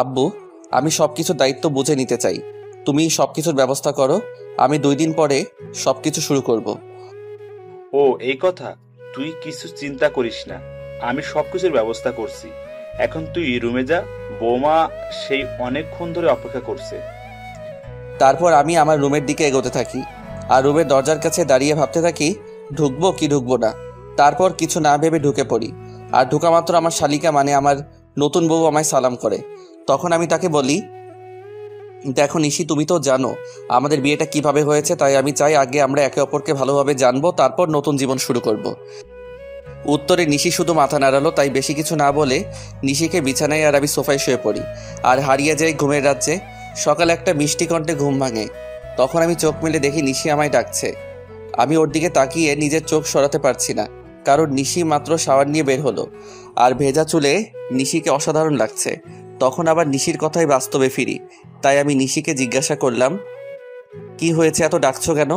আব্বু, আমি সব কিছুর দায়িত্ব বুঝে নিতে চাই। তুমি সব কিছুর ব্যবস্থা করো, আমি 2 দিন পরে সব কিছু শুরু করব। ও এই কথা, তুই কিছু চিন্তা করিস না, আমি সবকিছুর ব্যবস্থা করছি। এখন তুই রুমে যা, বৌমা সেই অনেকক্ষণ ধরে অপেক্ষা করছে। তারপর আমি আমার রুমের দিকে এগোতে থাকি আর রুমের দরজার কাছে দাঁড়িয়ে ভাবতে থাকি ঢুকবো কি ঢুকবো না। তারপর কিছু না ভেবে ঢুকে পড়ি। আর ঢুকা মাত্র আমার শালিকা মানে আমার নতুন বউ আমায় সালাম করে। তখন আমি তাকে বলি, দেখো নিশি, তুমি তো জানো আমাদের বিয়েটা কিভাবে হয়েছে, তাই আমি চাই আগে আমরা একে অপরকে ভালোভাবে জানবো, তারপর নতুন জীবন শুরু করব। উত্তরে নিশি শুধু মাথা নাড়ালো। তাই বেশি কিছু না বলে নিশিকে বিছানায় আর আমি সোফায় শুয়ে পড়ি আর হারিয়ে যাই ঘুমের রাজ্যে। সকালে একটা মিষ্টি কণ্ঠে ঘুম ভাঙে। তখন আমি চোখ মেলে দেখি নিশি আমায় ডাকছে। আমি ওর দিকে তাকিয়ে নিজের চোখ সরাতে পারছি না, কারণ নিশি মাত্র শাওয়ার নিয়ে বের হলো আর ভেজা চুলে নিশিকে অসাধারণ লাগছে। তখন আবার নিশির কথাই বাস্তবে ফিরি। তাই আমি নিশিকে জিজ্ঞাসা করলাম, কি হয়েছে, এত ডাকছো কেন?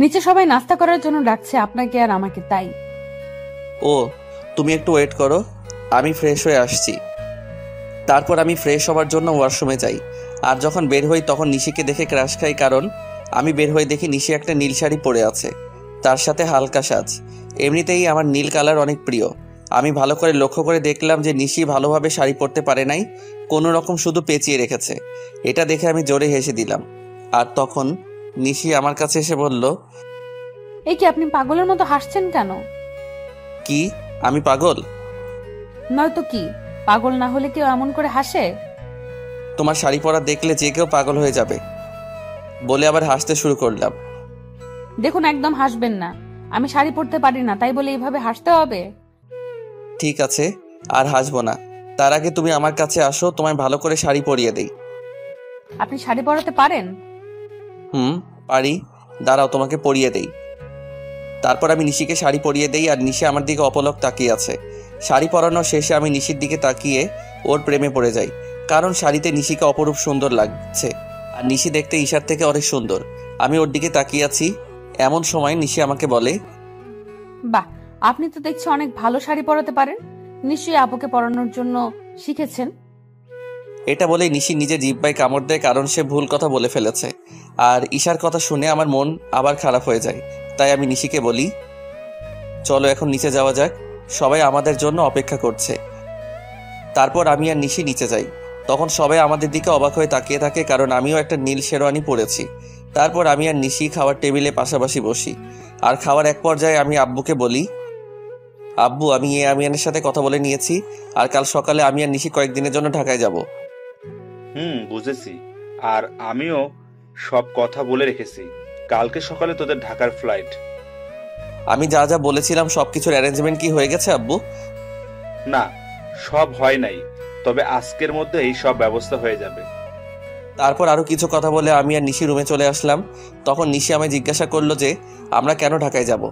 নিচে সবাই নাস্তা করার জন্য ডাকছে আপনাকে আর আমাকে, তাই। ও, তুমি একটু ওয়েট করো, আমি ফ্রেশ হয়ে আসছি। তারপর আমি ফ্রেশ হওয়ার জন্য ওয়াশরুমে যাই। আর যখন বের হই তখন নিশিকে দেখে ক্রাশ খাই, কারণ আমি বের হয়ে দেখি নিশি একটা নীল শাড়ি পরে আছে, তার সাথে হালকা সাজ। এমনিতেই আমার নীল কালার অনেক প্রিয়। আমি ভালো করে লক্ষ্য করে দেখলাম যে নিশি ভালোভাবে শাড়ি পরতে পারে নাই, কোনো রকম শুধু পেঁচিয়ে রেখেছে। এটা দেখে আমি জোরে হেসে দিলাম। আর তখন নিশি আমার কাছে এসে বলল, এই কি, আপনি পাগলের মতো হাসছেন কেন? কি আমি পাগল? নয়তো কি, পাগল না হলে কেউ এমন করে হাসে? তোমার শাড়ি পরা দেখলে যে কেউ পাগল হয়ে যাবে, বলে আবার হাসতে শুরু করলাম। দেখুন, একদম হাসবেন না। আমি শাড়ি পরতে পারি না, তাই বলে এইভাবে হাসতে হবে? ঠিক আছে, আর হাসবো না। তার আগে তুমি আমার কাছে আসো, তোমায় ভালো করে শাড়ি পরিয়ে দেই। আপনি শাড়ি পরাতে পারেন? পারি, দাঁড়াও তোমাকে পরিয়ে দেই। তারপর আমি নিশিকে শাড়ি পরিয়ে দেই আর নিশি আমার দিকে অপলক তাকিয়ে আছে। শাড়ি পরানোর শেষে আমি নিশির দিকে তাকিয়ে ওর প্রেমে পড়ে যাই, কারণ শাড়িতে নিশিকে অপরূপ সুন্দর লাগছে আর নিশি দেখতে ঈশার থেকে অনেক সুন্দর। আমি ওর দিকে তাকিয়ে আছি, এমন সময় নিশি আমাকে বলে, বাহ, আপনি তো দেখছি অনেক ভালো শাড়ি পরাতে পারেন। নিশ্চয়ই আপুকে পরানোর জন্য শিখেছেন। এটা বলেই নিশি নিজে জিহ্বায় কামড় দেয়, কারণ সে ভুল কথা বলে ফেলেছে। আর ঈশার কথা শুনে আমার মন আবার খারাপ হয়ে যায়। তাই আমি নিশিকে বলি, চলো এখন নিচে যাওয়া যাক, সবাই আমাদের জন্য অপেক্ষা করছে। তারপর আমি আর নিশি নিচে যাই। তখন সবাই আমাদের দিকে অবাক হয়ে তাকিয়ে থাকে, কারণ আমিও একটা নীল শেরওয়ানি পরেছি। তারপর আমি আর নিশি খাওয়ার টেবিলে পাশাপাশি বসি। আর খাওয়ার এক পর্যায়ে আমি আব্বুকে বলি, আব্বু, আমি আমিয়ানের সাথে কথা বলে নিয়েছি, আর কাল সকালে আমি আর নিশি কয়েকদিনের জন্য ঢাকায় যাব। বুঝেছি। আর আমিও সব কথা বলে রেখেছি, কালকে সকালে তোদের ঢাকার ফ্লাইট। আমি যা যা বলেছিলাম সবকিছুর অ্যারেঞ্জমেন্ট কি হয়ে গেছে আব্বু? না, সব হয় নাই, তবে আজকের মধ্যে এই সব ব্যবস্থা হয়ে যাবে। তারপর আরও কিছু কথা বলে আমি আর নিশি রুমে চলে আসলাম। তখন নিশি আমায় জিজ্ঞাসা করলো যে আমরা কেন ঢাকায় যাব।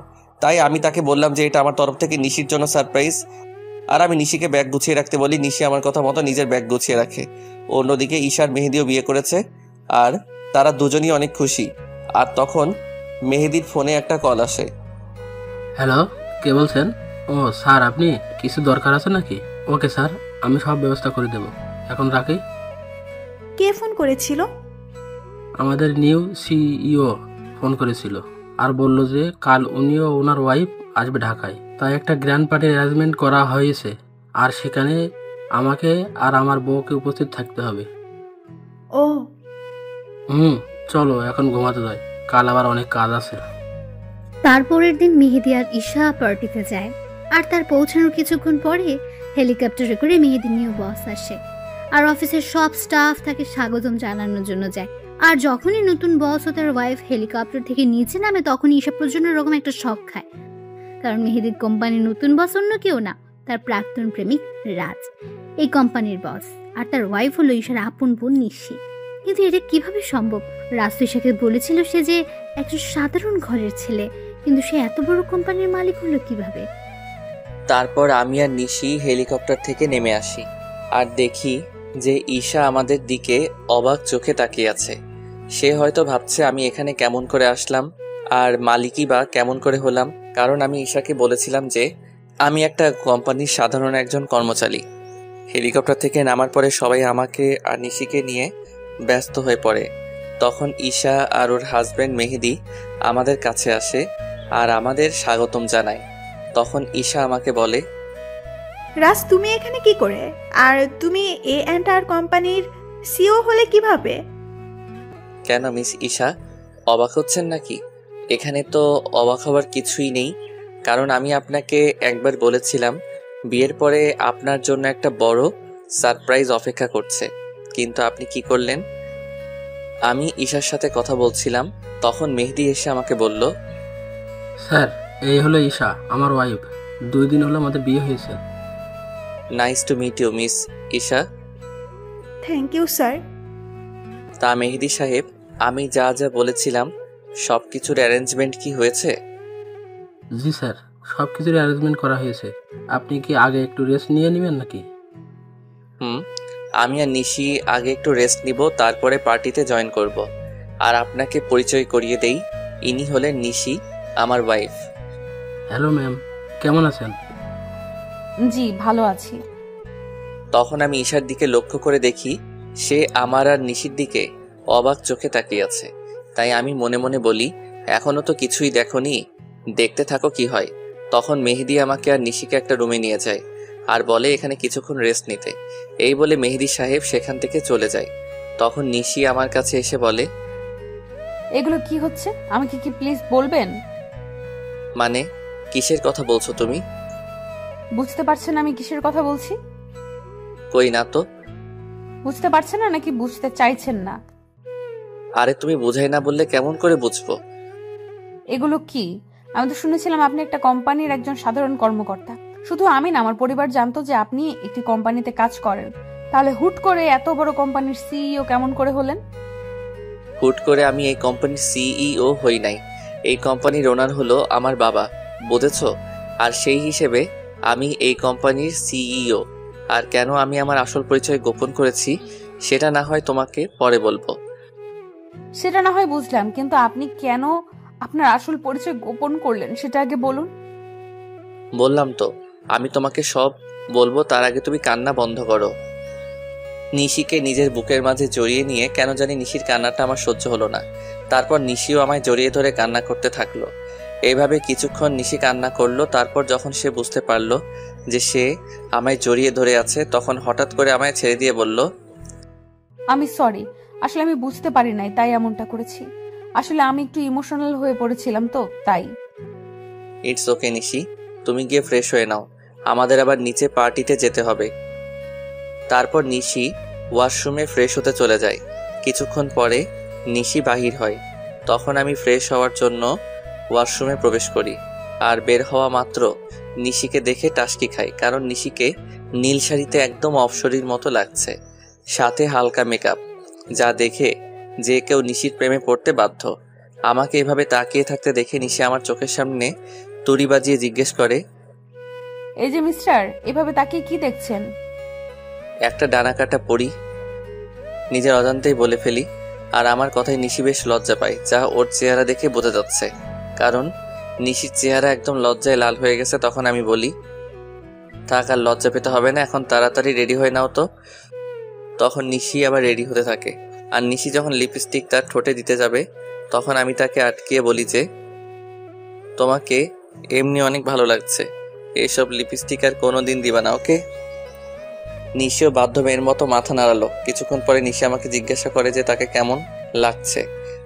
তাই আমি তাকে বললাম যে এটা আমার তরফ থেকে নিশির জন্য সারপ্রাইজ। আর আমি নিশিকে ব্যাগ গুছিয়ে রাখতে বলি। নিশি আমার কথা মতো নিজের ব্যাগ গুছিয়ে রাখে। অন্যদিকে ঈশার মেহেদিও বিয়ে করেছে আর তারা দুজনই অনেক খুশি। আর তখন মেহেদির ফোনে একটা কল আসে। হ্যালো, কে বলছেন? ও স্যার, আপনি কিছু দরকার আছে নাকি? ওকে স্যার, আমি সব ব্যবস্থা করে দেব, এখন রাখি। কে ফোন করেছিল? আমাদের নিউ সিইও ফোন করেছিল আর বলল যে কাল উনিও ওনার ওয়াইফ আসবে ঢাকায়, তাই একটা গ্র্যান্ড পার্টির অ্যারেঞ্জমেন্ট করা হয়েছে আর সেখানে আমাকে আর আমার বউকে উপস্থিত থাকতে হবে। ও চলো এখন ঘুমাতে যাই, কাল আবার অনেক কাজ আছে। তারপরের দিন মেহেদি আর ঈশা পার্টিতে যায়। আর তার পৌঁছানোর কিছুক্ষণ পরে হেলিকপ্টারে করে মেহেদির নিউ বস আসে আর অফিসের সব স্টাফ তাকে স্বাগতম জানানোর জন্য যায়। আর যখনই নতুন বস ও তার ওয়াইফ হেলিকপ্টার থেকে নিচে নামে তখনই ঈশা প্রচন্ড রকম একটা শক খায়, কারণ মেহেদির কোম্পানির নতুন বস অন্য কেউ না, তার প্রাক্তন প্রেমিক রাজ এই কোম্পানির বস। আর তার ওয়াইফ হলো ঈশার আপন বোন নিশি। কিন্তু এটা কিভাবে সম্ভব? রাজ তো ঈশাকে বলেছিল সে যে একজন সাধারণ ঘরের ছেলে, কিন্তু সে এত বড় কোম্পানির মালিক হলো কিভাবে? তারপর আমি আর নিশি হেলিকপ্টার থেকে নেমে আসি আর দেখি যে ঈশা আমাদের দিকে অবাক চোখে তাকিয়ে আছে। সে হয়তো ভাবছে আমি এখানে কেমন করে আসলাম আর মালিকই বা কেমন করে হলাম, কারণ আমি ঈশাকে বলেছিলাম যে আমি একটা কোম্পানির সাধারণ একজন কর্মচারী। হেলিকপ্টার থেকে নামার পরে সবাই আমাকে আর নিশিকে নিয়ে ব্যস্ত হয়ে পড়ে। তখন ঈশা আর ওর হাজব্যান্ড মেহেদি আমাদের কাছে আসে আর আমাদের স্বাগতম জানায়। তখন ঈশা আমাকে বলে, রাজ, তুমি এখানে কি করে? আর তুমি A&R কোম্পানির সিও হলে কিভাবে? কেন মিস ঈশা, অবাক হচ্ছেন নাকি? এখানে তো অবাক হওয়ার কিছুই নেই, কারণ আমি আপনাকে একবার বলেছিলাম বিয়ের পরে আপনার জন্য একটা বড় সারপ্রাইজ অপেক্ষা করছে, কিন্তু আপনি কি করলেন? আমি ঈশার সাথে কথা বলছিলাম, তখন মেহেদি এসে আমাকে বলল, স্যার, এই হলো ঈশা, আমার ওয়াইফ। 2 দিন হলো আমাদের বিয়ে হয়েছে। Nice to meet you miss Isha. Thank you sir. তা মেহেদি সাহেব, আমি যা যা বলেছিলাম সব কিছুর অ্যারেঞ্জমেন্ট কি হয়েছে? জি স্যার, সব কিছুর অ্যারেঞ্জমেন্ট করা হয়েছে। আপনি কি আগে একটু রেস্ট নিয়ে নেবেন নাকি? আমি আর নিশি আগে একটু রেস্ট নিব, তারপরে পার্টিতে জয়েন করব। আর আপনাকে পরিচয় করিয়ে দেই, ইনি হলেন নিশি, আমার ওয়াইফ। হ্যালো ম্যাম, কেমন আছেন? জি ভালো আছি। তখন আমি ঈশার দিকে লক্ষ্য করে দেখি সে আমার আর নিশির দিকে অবাক চোখে তাকিয়ে আছে। তাই আমি মনে মনে বলি, এখনো তো কিছুই দেখোনি, দেখতে থাকো কি হয়। তখন মেহেদি আমাকে আর নিশিকে একটা রুমে নিয়ে যায় আর বলে এখানে কিছুক্ষণ রেস্ট নিতে। এই বলে মেহেদি সাহেব সেখান থেকে চলে যায়। তখন নিশি আমার কাছে এসে বলে, এগুলো কি হচ্ছে আমাকে কি প্লিজ বলবেন? মানে কিসের কথা বলছো তুমি? বুঝতে পারছেন আমি কিসের কথা বলছি? কই না তো। বুঝতে পারছেন না নাকি বুঝতে চাইছেন না? আরে তুমি বুঝাই না বললে কেমন করে বুঝবো? এগুলো কি? আমি তো শুনেছিলাম আপনি একটা কোম্পানির একজন সাধারণ কর্মকর্তা। শুধু আমি না, আমার পরিবার জানতো যে আপনি একটি কোম্পানিতে কাজ করেন। তাহলে হুট করে এত বড় কোম্পানির সিইও কেমন করে হলেন? হুট করে আমি এই কোম্পানির সিইও হই নাই। এই কোম্পানির ওনার হলো আমার বাবা, বুঝেছো? আর সেই হিসেবে আমি এই কোম্পানির সিইও। আর কেন আমি আমার আসল পরিচয় গোপন করেছি সেটা না হয় তোমাকে পরে বলবো। সেটা না হয় বুঝলাম, কিন্তু আপনি কেন আপনার আসল পরিচয় গোপন করলেন সেটা আগে বলুন। বললাম তো, আমি তোমাকে সব বলবো, তার আগে তুমি কান্না বন্ধ করো। নিশিকে নিজের বুকের মাঝে জড়িয়ে নিয়ে কেন জানি নিশির কান্নাটা আমার সহ্য হলো না। তারপর নিশিও আমায় জড়িয়ে ধরে কান্না করতে থাকলো। এইভাবে কিছুক্ষণ নিশি কান্না করলো। তারপর যখন সে বুঝতে পারলো যে সে আমায় জড়িয়ে ধরে আছে, তখন হঠাৎ করে আমায় ছেড়ে দিয়ে বলল, আমি সরি, আসলে আমি বুঝতে পারি নাই তাই এমনটা করেছি। আসলে আমি একটু ইমোশনাল হয়ে পড়েছিলাম তো তাই। ইটস ওকে নিশি, তুমি গিয়ে ফ্রেশ হয়ে নাও, আমাদের আবার নিচে পার্টিতে যেতে হবে। তারপর নিশি ওয়াশরুমে ফ্রেশ হতে চলে যায়। কিছুক্ষণ পরে নিশি বাহির হয়। তখন আমি ফ্রেশ হওয়ার জন্য ওয়াশরুমে প্রবেশ করি। আর বের হওয়া মাত্র নিশিকে দেখে টাসকি খাই, কারণ নিশিকে নীল শাড়িতে একদম অপসরীর মতো লাগছে, সাথে হালকা মেকআপ, যা দেখে যে কেউ নিশির প্রেমে পড়তে বাধ্য। আমাকে এভাবে তাকিয়ে থাকতে দেখে নিশি আমার চোখের সামনে তুড়ি বাজিয়ে জিজ্ঞেস করে, এই যে মিস্টার, এভাবে তাকিয়ে কি দেখছেন? একটা ডানা কাটা পড়ি। নিজের অজান্তেই বলে ফেলি। আর আমার কথায় নিশি বেশ লজ্জা পায়, যা ওর চেহারা দেখে বোঝা যাচ্ছে, কারণ নিশির চেহারা একদম লজ্জায় লাল হয়ে গেছে। তখন আমি বলি, থাক, আর লজ্জা পেতে হবে না, এখন তাড়াতাড়ি রেডি হয়ে নাও তো। তখন নিশি আবার রেডি হতে থাকে। আর নিশি যখন লিপস্টিক তার ঠোঁটে দিতে যাবে, তখন আমি তাকে আটকিয়ে বলি যে, তোমাকে এমনি অনেক ভালো লাগছে, এসব লিপস্টিক আর কোনোদিন দিবা না, ওকে? নিশিও বাধ্য মেয়ের মতো মাথা নাড়ালো। কিছুক্ষণ পরে নিশি আমাকে জিজ্ঞাসা করে যে তাকে কেমন লাগছে।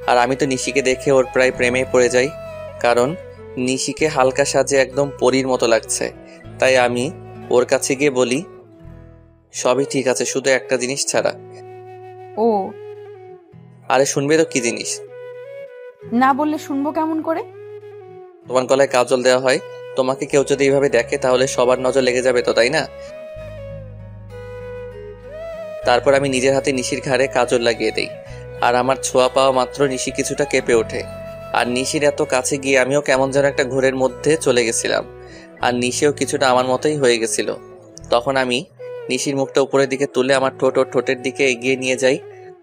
আর আমি তো নিশিকে দেখে ওর প্রায় প্রেমে পড়ে যাই, কারণ নিশিকে হালকা সাজে একদম পরীর মতো লাগছে। তাই আমি ওর কাছে গিয়ে বলি, সবই ঠিক আছে, শুধু একটা জিনিস ছাড়া। ও, আরে শুনবে তো কি জিনিস? না বললে শুনবো কেমন করে? তোমার গলায় কাজল দেওয়া হয়, তোমাকে কেউ যদি এইভাবে দেখে তাহলে সবার নজর লেগে যাবে তো, তাই না? তারপর আমি নিজের হাতে নিশির ঘাড়ে কাজল লাগিয়ে দেই। আর আমার ছোঁয়া পাওয়া মাত্র নিশি কিছুটা কেঁপে ওঠে। আর নিশির এত কাছে গিয়ে আমিও কেমন যেন একটা ঘোরের মধ্যে চলে গেছিলাম। আর নিশিও কিছুটা আমার মতোই হয়ে গেছিল। তখন আমি নিশির মুখটা উপরের দিকে তুলে আমার ঠোঁট ওর ঠোঁটের দিকে এগিয়ে নিয়ে যাই।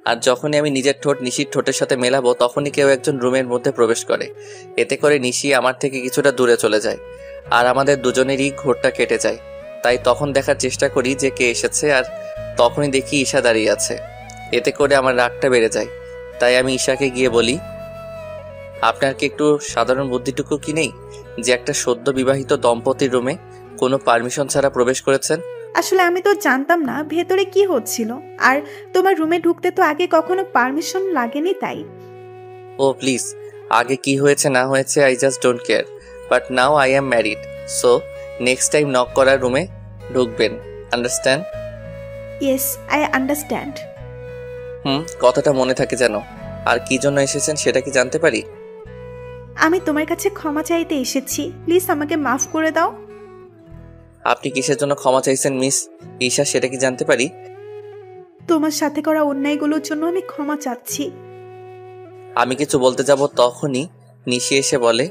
আর যখনই আমি নিজের ঠোঁট নিশির ঠোঁটের সাথে মেলাবো, তখনই কেউ একজন রুমের মধ্যে প্রবেশ করে। এতে করে নিশি আমার থেকে কিছুটা দূরে চলে যায়। আর আমাদের দুজনেরই ঘোরটা কেটে যায়। তাই তখন দেখার চেষ্টা করি যে কে এসেছে, আর তখনই দেখি ঈশা দাঁড়িয়ে আছে। এতে করে আমার রাগটা বেড়ে যায়। তাই আমি ঈশাকে গিয়ে বলি, আপনার কি একটু সাধারণ বুদ্ধিটুকু কি নেই যে একটা সদ্য বিবাহিত দম্পতির রুমে কোনো পারমিশন ছাড়া প্রবেশ করেছেন? আসলে আমি তো জানতাম না ভেতরে কি হচ্ছিল, আর তোমার রুমে ঢুকতে তো আগে কখনো পারমিশন লাগেনি তাই। ও প্লিজ, আগে কি হয়েছে না হয়েছে I just don't care, but now I am married, so next time knock করার রুমে ঢুকবেন, আন্ডারস্ট্যান্ড? Yes, I understand. কথাটা মনে থাকে যেন। আর কি জন্য এসেছেন সেটা কি জানতে পারি? আমি তোমার কাছে ক্ষমা চাইতে এসেছি, প্লিজ আমাকে মাফ করে দাও। আপনি কিসের জন্য ক্ষমা চাইছেন মিস ঈশা, সেটা কি জানতে পারি? তোমার সাথে করা অন্যায়গুলোর জন্য আমি ক্ষমা চাচ্ছি। আমি কিছু বলতে যাব তখনই নিশি এসে বলে,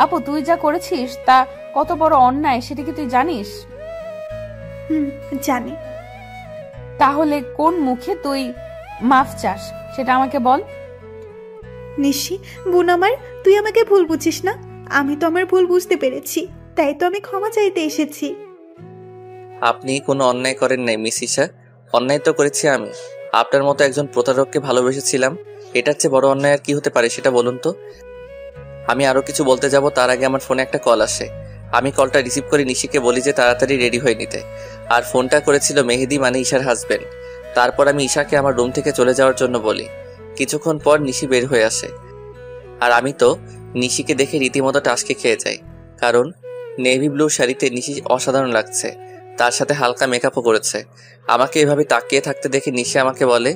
আপু তুই যা করেছিস তা কত বড় অন্যায় সেটা কি তুই জানিস? জানি। তাহলে কোন মুখে তুই মাফ চাস সেটা আমাকে বল। নিশি বোন আমার, তুই আমাকে ভুল বুঝিস না। আমি তো আমার ভুল বুঝতে পেরেছি, তাই তো আমি ক্ষমা চাইতে এসেছি। আপনি কোনো অন্যায় করেন নাই মিস ঈশা, অন্যায় তো করেছি আমি। আপনার মতো একজন প্রতারককে ভালোবেসেছিলাম, এটার চেয়ে বড় অন্যায় আর কি হতে পারে সেটা বলুন তো। আমি আরো কিছু বলতে যাব তার আগে আমার ফোনে একটা কল আসে। আমি কলটা রিসিভ করে নিশিকে বলি যে তাড়াতাড়ি রেডি হয়ে নিতে। আর ফোনটা করেছিল মেহেদি, মানে ঈশার হাজবেন্ড। তারপর আমি ঈশাকে আমার রুম থেকে চলে যাওয়ার জন্য বলি। কিছুক্ষণ পর নিশি বের হয়ে আসে, আর আমি তো নিশিকে দেখে রীতিমতো টাসকে খেয়ে যাই, কারণ নেভি ব্লু শাড়িতে নিশি অসাধারণ লাগছে, তার সাথে হালকা মেকআপও করেছে। আমাকে এভাবে তাকিয়ে থাকতে দেখে নিশি আমাকে বলে,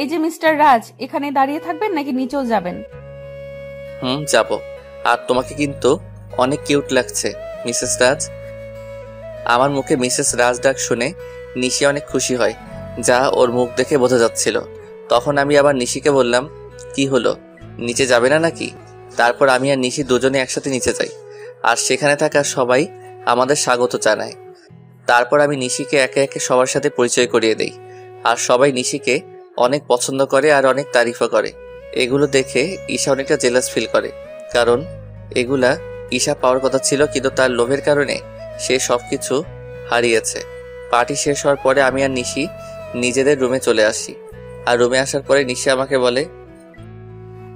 এই যে মিস্টার রাজ, এখানে দাঁড়িয়ে থাকবেন নাকি নিচেও যাবেন? যাব। আর তোমাকে কিন্তু অনেক কিউট লাগছে মিসেস রাজ। আমার মুখে মিসেস রাজ ডাক শুনে নিশি অনেক খুশি হয়, যা ওর মুখ দেখে বোঝা যাচ্ছিল। তখন আমি আবার নিশিকে বললাম, কি হলো, নিচে যাবে না নাকি? তারপর আমি আর নিশি দুজনে একসাথে নিচে যাই, আর সেখানে থাকা সবাই আমাদের স্বাগত জানায়। তারপর আমি নিশিকে একে একে সবার সাথে পরিচয় করিয়ে দেই, আর সবাই নিশিকে অনেক পছন্দ করে আর অনেক তারিফও করে। এগুলো দেখে ঈশা অনেকটা জেলাস ফিল করে, কারণ এগুলা ঈশা পাওয়ার কথা ছিল, কিন্তু তার লোভের কারণে সে সবকিছু হারিয়েছে। পার্টি শেষ হওয়ার পরে আমি আর নিশি নিজেদের রুমে চলে আসি, আর রুমে আসার পরে নিশি আমাকে বলে,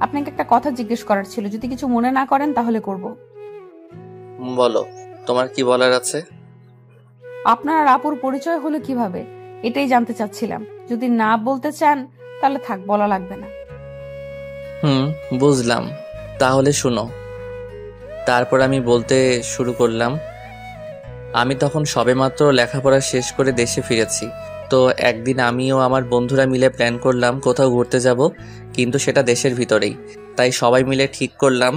আপনাকে একটা কথা জিজ্ঞেস করার ছিল, যদি কিছু মনে না করেন তাহলে করব। বলো, তোমার কি বলার আছে? আপনার আর আপুর পরিচয় হলো কিভাবে এটাই জানতে চাচ্ছিলাম। যদি না বলতে চান তাহলে থাক, বলা লাগবে না। বুঝলাম, তাহলে শুনো। তারপর আমি বলতে শুরু করলাম, আমি তখন সবেমাত্র লেখাপড়া শেষ করে দেশে ফিরেছি। তো একদিন আমিও আমার বন্ধুরা মিলে প্ল্যান করলাম কোথাও ঘুরতে যাব, কিন্তু সেটা দেশের ভিতরেই। তাই সবাই মিলে ঠিক করলাম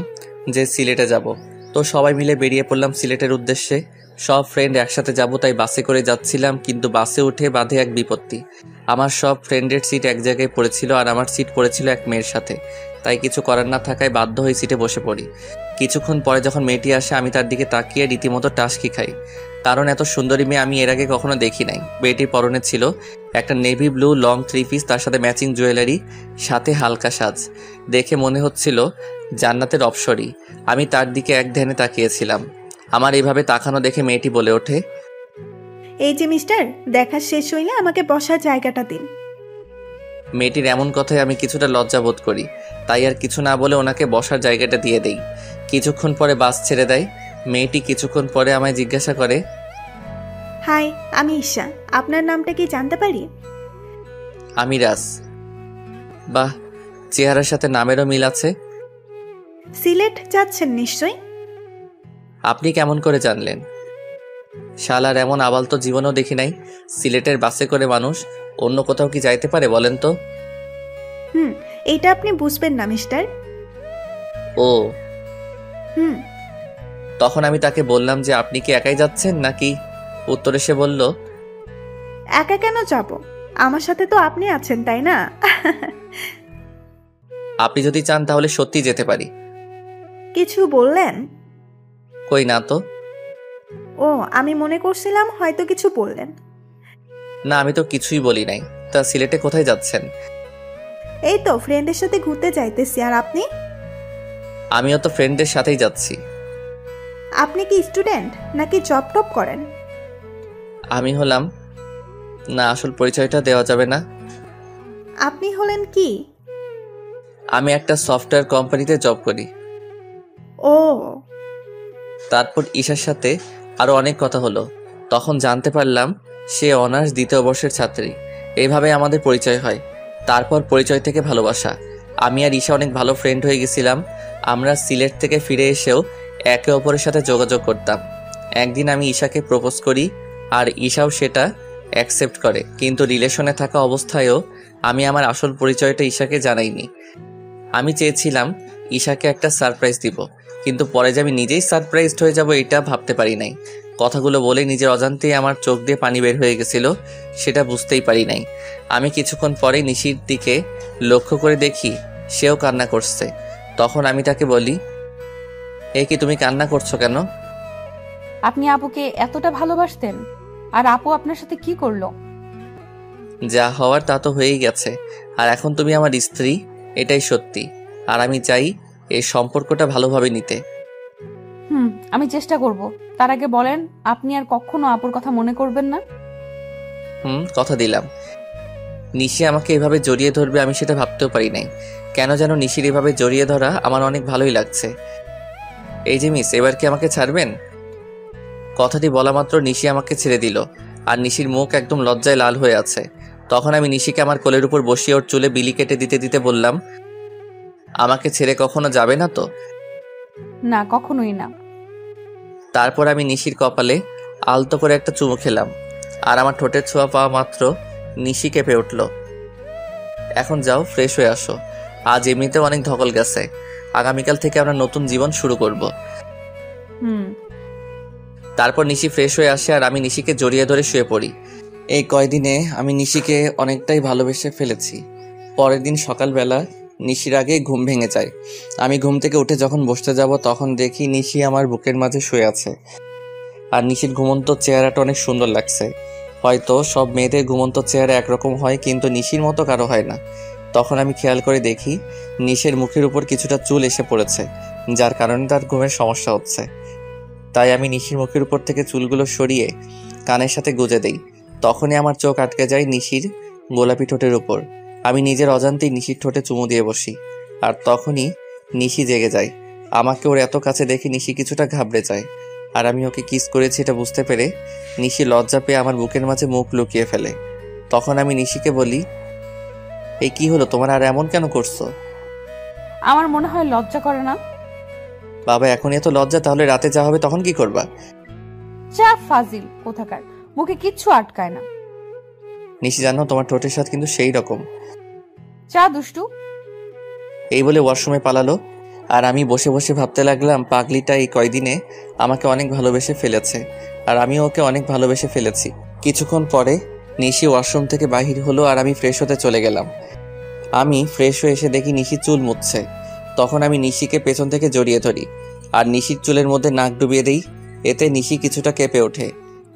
যে সিলেটে যাব। তো সবাই মিলে বেরিয়ে পড়লাম সিলেটের উদ্দেশ্যে। সব ফ্রেন্ড একসাথে যাব, তাই বাসে করে যাচ্ছিলাম, কিন্তু বাসে উঠে বাঁধে এক বিপত্তি। আমার সব ফ্রেন্ডের সিট এক জায়গায় পড়েছিল, আর আমার সিট পড়েছিল এক মেয়ের সাথে। তাই কিছু করার না থাকায় বাধ্য হয়ে সিটে বসে পড়ি। কিছুক্ষণ পরে যখন মেয়েটি আসে, আমি তার দিকে তাকিয়ে রীতিমতো টাসকি খাই, কারণ এত সুন্দরী মেয়ে আমি এর আগে কখনো দেখি নাই। মেয়েটির পরনে ছিল একটা নেভি ব্লু লং 3 পিস, তার সাথে ম্যাচিং জুয়েলারি, সাথে হালকা সাজ। দেখে মনে হচ্ছিল জান্নাতের অপসরী। আমি তার দিকে এক ধ্যানে তাকিয়েছিলাম। আমার এইভাবে তাকানো দেখে মেয়েটি বলে ওঠে, এই যে মিস্টার, দেখা শেষ হইলে আমাকে বসার জায়গাটা দিন। মেয়েটির এমন কথায় আমি কিছুটা লজ্জা বোধ করি, তাই আর কিছু না বলে ওনাকে বসার জায়গাটা দিয়ে দেই। কিছুক্ষণ পরে বাস ছেড়ে দেয়। মেয়েটি কিছুক্ষণ পরে আমায় জিজ্ঞাসা করে, হাই, আমি ঈশা, আপনার নামটা কি জানতে পারি? আমি রাজ। বাহ, চেহারার সাথে নামেরও মিল আছে। সিলেট যাচ্ছেন নিশ্চয়? আপনি কেমন করে জানলেন? শালার এমন আবাল তো জীবনেও দেখি নাই। সিলেটের বাসে করে মানুষ অন্য কোথাও কি যাইতে পারে বলেন তো? এইটা আপনি বুঝবেন না মিস্টার। ও। হুম। তখন আমি তাকে বললাম যে আপনি কি একাই যাচ্ছেন নাকি? উত্তরে সে বলল, একা কেন যাব, আমার সাথে তো আপনি আছেন, তাই না? আপনি যদি চান তাহলে সত্যি যেতে পারি। কিছু বললেন? কই না তো। ও, আমি মনে করছিলাম হয়তো কিছু বললেন। না, আমি তো কিছুই বলি নাই। তা সিলেটে কোথায় যাচ্ছেন? এই তো ফ্রেন্ডের সাথে ঘুরতে যাইতেছি। আর আপনি? আমিও তো ফ্রেন্ডদের সাথেই যাচ্ছি। আপনি কি স্টুডেন্ট নাকি জব টপ করেন? আমি হলাম, না আসল পরিচয়টা দেওয়া যাবে না। আপনি হলেন কি? আমি একটা সফটওয়্যার কোম্পানিতে জব করি। ও, তারপর ঈশার সাথে আরো অনেক কথা হলো। তখন জানতে পারলাম সে অনার্স দ্বিতীয় বর্ষের ছাত্রী। এইভাবে আমাদের পরিচয় হয়। তারপর পরিচয় থেকে ভালোবাসা। আমি আর ঈশা অনেক ভালো ফ্রেন্ড হয়ে গেছিলাম। আমরা সিলেট থেকে ফিরে এসেও একে অপরের সাথে যোগাযোগ করতাম। একদিন আমি ঈশাকে প্রপোজ করি আর ঈশাও সেটা অ্যাকসেপ্ট করে, কিন্তু রিলেশনে থাকা অবস্থায়ও আমি আমার আসল পরিচয়টা ঈশাকে জানাইনি। আমি চেয়েছিলাম ঈশাকে একটা সারপ্রাইজ দিব, কিন্তু পরে যে আমি নিজেই সারপ্রাইজড হয়ে যাব এটা ভাবতে পারি নাই। কথাগুলো বলে নিজের অজান্তেই আমার চোখ দিয়ে পানি বের হয়ে গেছিল, সেটা বুঝতেই পারি নাই। আমি কিছুক্ষণ পরেই নিশির দিকে লক্ষ্য করে দেখি সেও কান্না করছে। তখন আমি তাকে বলি, এ কি তুমি কান্না করছো কেন? আপনি আপুকে এতটা ভালোবাসতেন, আর আপু আপনার সাথে কি করলো? যা হওয়ার তা তো হয়েই গেছে, আর এখন তুমি আমার স্ত্রী, এটাই সত্যি। আর আমি চাই এই সম্পর্কটা ভালোভাবে নিতে। আমি চেষ্টা করব। তার আগে বলেন, আপনি আর কখনো আপুর কথা মনে করবেন না? কথা দিলাম। নিশি আমাকে এভাবে জড়িয়ে ধরবে আমি সেটা ভাবতেও পারি নাই। কেন যেন নিশির এভাবে জড়িয়ে ধরা আমার অনেক ভালোই লাগছে। এই যে মিস, এবার কি আমাকে ছাড়বেন? কথাটি বলা মাত্র নিশি আমাকে ছেড়ে দিল, আর নিশির মুখ একদম লজ্জায় লাল হয়ে আছে। তখন আমি নিশিকে আমার কোলের উপর বসিয়ে ওর চুলে বিলি কেটে দিতে দিতে বললাম, আমাকে ছেড়ে কখনো যাবে না তো? না, কখনোই না। তারপর আমি নিশির কপালে আলতো করে একটা চুমু খেলাম, আর আমার ঠোঁটের ছোঁয়া পাওয়া মাত্র নিশি কেঁপে উঠল। এখন যাও, ফ্রেশ হয়ে আসো। আজ এমনিতেও অনেক ধকল গেছে। আগামীকাল থেকে আমরা নতুন জীবন শুরু করব। তারপর নিশি ফ্রেশ হয়ে আসে আর আমি নিশিকে জড়িয়ে ধরে শুয়ে পড়ি। এই কয়দিনে আমি নিশিকে অনেকটাই ভালোবেসে ফেলেছি। পরের দিন সকালবেলা নিশির আগে ঘুম ভেঙে যায়। আমি ঘুম থেকে উঠে যখন বসতে যাব তখন দেখি নিশি আমার বুকের মাঝে শুয়ে আছে। আর নিশির ঘুমন্ত চেহারাটা অনেক সুন্দর লাগছে। হয়তো সব মেয়েদের ঘুমন্ত চেহারা একরকম হয়, কিন্তু নিশির মতো কারো হয় না। তখন আমি খেয়াল করে দেখি নিশির মুখের উপর কিছুটা চুল এসে পড়েছে, যার কারণে তার ঘুমের সমস্যা হচ্ছে। তাই আমি নিশির মুখের উপর থেকে চুলগুলো সরিয়ে কানের সাথে গুজে দেই। তখনই আমার চোখ আটকে যায় নিশির গোলাপি ঠোঁটের উপর। আমি নিজের অজান্তেই নিশির ঠোঁটে চুমু দিয়ে বসি, আর তখনই নিশি জেগে যায়। আমাকে ওর এত কাছে দেখে নিশি কিছুটা ঘাবড়ে যায়, আর আমি ওকে কিস করেছি এটা বুঝতে পেরে নিশি লজ্জা পেয়ে আমার বুকের মাঝে মুখ লুকিয়ে ফেলে। তখন আমি নিশিকে বলি, এই কি হলো তোমার, আর এমন কেন করছো? আমার মনে হয় লজ্জা করে না। বাবা, এখন এত লজ্জা, তাহলে রাতে যা হবে তখন কি করবা? যা ফাজিল কোথাকার, মুখে কিচ্ছু আটকায় না। নিশি জানো, তোমার ঠোঁটের স্বাদ কিন্তু সেই রকম। যা দুষ্টু। এই বলে ওয়াশরুমে পালালো। আর আমি বসে বসে ভাবতে লাগলাম, পাগলিটা এই কয়দিনে আমাকে অনেক ভালোবেসে ফেলেছে, আর আমিও ওকে অনেক ভালোবেসে ফেলেছি। কিছুক্ষণ পরে নিশি ওয়াশরুম থেকে বাহির হলো, আর আমি ফ্রেশ হতে চলে গেলাম। আমি ফ্রেশ হয়ে এসে দেখি নিশি চুল মুছছে। তখন আমি নিশিকে পেছন থেকে জড়িয়ে ধরি আর নিশির চুলের মধ্যে নাক ডুবিয়ে দিই। এতে নিশি কিছুটা কেঁপে ওঠে।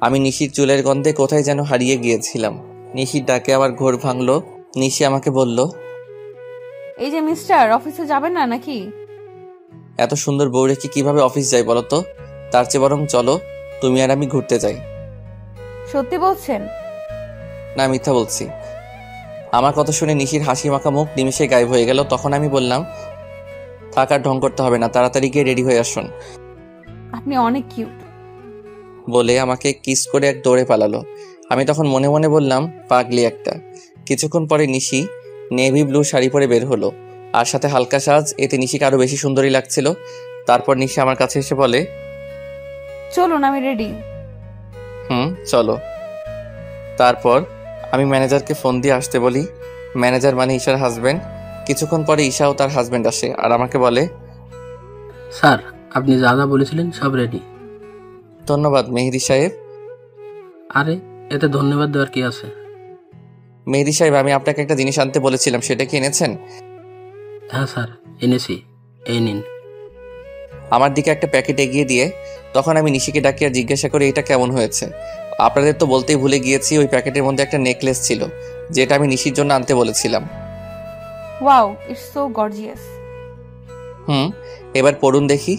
আমি নিশির চুলের গন্ধে কোথায় যেন হারিয়ে গিয়েছিলাম। নিশির ডাকে আবার ঘোর ভাঙলো। নিশি আমাকে বলল, এই যে মিস্টার, অফিসে যাবেন না নাকি? এত সুন্দর বউ রেখে কিভাবে অফিস যাই বলো তো? তার চেয়ে বরং চলো তুমি আর আমি ঘুরতে যাই। সত্যি বলছেন? না, মিথ্যা বলছি। আমার কথা শুনে নিশির হাসি মাখা মুখ নিমেষে গায়েব হয়ে গেল। তখন আমি বললাম, থাকার ঢং করতে হবে না, তাড়াতাড়ি গিয়ে রেডি হয়ে আসুন। আপনি অনেক কিউট বলে আমাকে কিস করে এক দৌড়ে পালালো। আমি তখন মনে মনে বললাম, পাগলি একটা। কিছুক্ষণ পরে নিশি নেভি ব্লু শাড়ি পরে বের হলো, আর সাথে হালকা সাজ। এতে নিশিকে আরো বেশি সুন্দরী লাগছিল। তারপর নিশি আমার কাছে এসে বলে, চলুন, আমি রেডি। চলো। তারপর আমি ম্যানেজারকে ফোন দিয়ে আসতে বলি। ম্যানেজার মানে ঈশার হাজবেন্ড। কিছুক্ষণ পরে ঈশা ও তার হাজবেন্ড আসে আর আমাকে বলে, স্যার, আপনি যা যা বলেছিলেন সব রেডি। ধন্যবাদ মেহেদি সাহেব। আরে, এতে ধন্যবাদ দেওয়ার কি আছে? মেহেদি সাহেব, আমি আপনাকে একটা জিনিস আনতে বলেছিলাম, সেটা কি এনেছেন? হ্যাঁ স্যার, এনেছি, এই নিন। আমার দিকে একটা প্যাকেট এগিয়ে দিয়ে তখন আমি নিশিকে ডাকি আর জিজ্ঞাসা করি, এটা কেমন হয়েছে? আপনাদের তো বলতেই ভুলে গিয়েছি, ওই প্যাকেটের মধ্যে একটা নেকলেস ছিল, যেটা আমি নিশির জন্য আনতে বলেছিলাম। Wow, it's so gorgeous. এবার পড়ুন দেখি।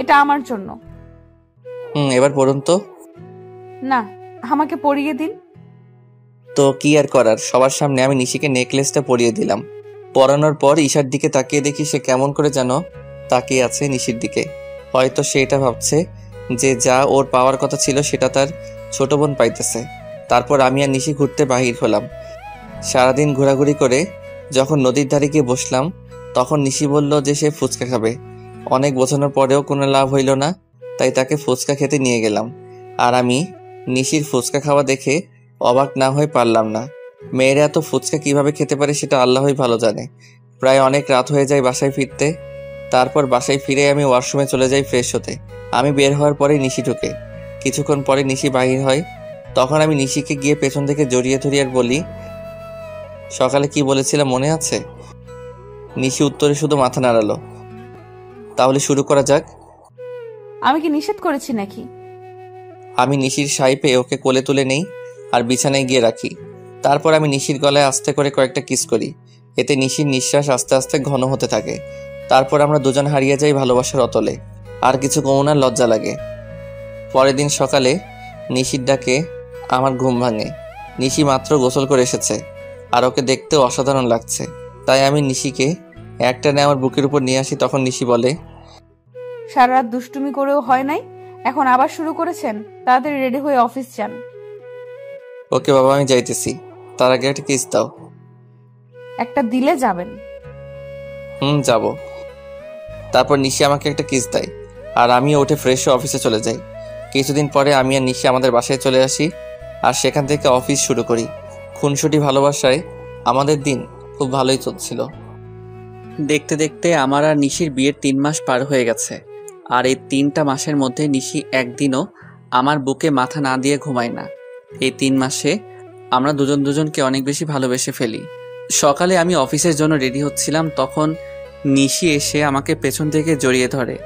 এটা আমার জন্য। এবার পড়ুন তো। না, আমাকে পরিয়ে দিন। তো কি আর করার, সবার সামনে আমি নিশিকে নেকলেসটা পরিয়ে দিলাম। পরানোর পর ঈশার দিকে তাকিয়ে দেখি সে কেমন করে যেন তাকিয়ে আছে নিশির দিকে। হয়তো সে এটা ভাবছে যে যা ওর পাওয়ার কথা ছিল সেটা তার ছোট বোন পাইতেছে। তারপর আমি আর নিশি ঘুরতে বাহির হলাম। সারাদিন ঘোরাঘুরি করে যখন নদীর ধারে গিয়ে বসলাম, তখন নিশি বলল যে সে ফুচকা খাবে। অনেক বোঝানোর পরেও কোনো লাভ হইল না, তাই তাকে ফুচকা খেতে নিয়ে গেলাম। আর আমি নিশির ফুচকা খাওয়া দেখে অবাক না হয়ে পারলাম না। মেয়েরা এত ফুচকা কিভাবে খেতে পারে সেটা আল্লাহই ভালো জানে। প্রায় অনেক রাত হয়ে যায় বাসায় ফিরতে। তারপর বাসায় ফিরে আমি ওয়াশরুমে চলে যাই ফ্রেশ হতে। আমি বের হওয়ার পরে নিশি ঢোকে। কিছুক্ষণ পরে নিশি বাহির হয়। তখন আমি নিশিকে গিয়ে পেছন থেকে জড়িয়ে ধরি আর বলি, সকালে কি বলেছিলাম মনে আছে? নিশি উত্তরে শুধু মাথা নাড়ালো। তাহলে শুরু করা যাক। আমি কি নিষেধ করেছি নাকি? আমি নিশির সাই পেয়ে ওকে কোলে তুলে নেই আর বিছানায় গিয়ে রাখি। তারপর আমি নিশির গলায় আস্তে করে কয়েকটা কিস করি। এতে নিশির নিঃশ্বাস আস্তে আস্তে ঘন হতে থাকে। তারপর আমরা দুজন হারিয়ে যাই ভালোবাসার অতলে। আর কিছু কমনার লজ্জা লাগে। পরের দিন সকালে নিশির ডাকে আমার ঘুম ভাঙে। নিশি মাত্র গোসল করে এসেছে আর ওকে দেখতে অসাধারণ লাগছে। তাই আমি নিশিকে একটানে আমার বুকের উপর নিয়ে আসি। তখন নিশি বলে, সারা রাত দুষ্টুমি করেও হয় নাই, এখন আবার শুরু করেছেন? তাড়াতাড়ি রেডি হয়ে অফিস যান। ওকে বাবা, আমি যাইতেছি। তার আগে একটা কিস দাও। একটা দিলে যাবেন? যাব। তারপর নিশি আমাকে একটা কিস দেয় আর আমিও উঠে ফ্রেশ হয়ে অফিসে চলে যাই। কিছুদিন পরে আমি আর নিশি আমাদের বাসায় চলে আসি আর সেখান থেকে অফিস শুরু করি। খুনসুটি ভালোবাসায় আমাদের দিন খুব ভালোই চলছিল। দেখতে দেখতে আমার আর নিশির বিয়ের 3 মাস পার হয়ে গেছে। আর এই 3টা মাসের মধ্যে নিশি একদিনও আমার বুকে মাথা না দিয়ে ঘুমায় না। এই 3 মাসে আমরা দুজন দুজনকে অনেক বেশি ভালোবেসে ফেলি। সকালে আমি অফিসের জন্য রেডি হচ্ছিলাম, তখন নিশি এসে আমাকে পেছন থেকে জড়িয়ে ধরে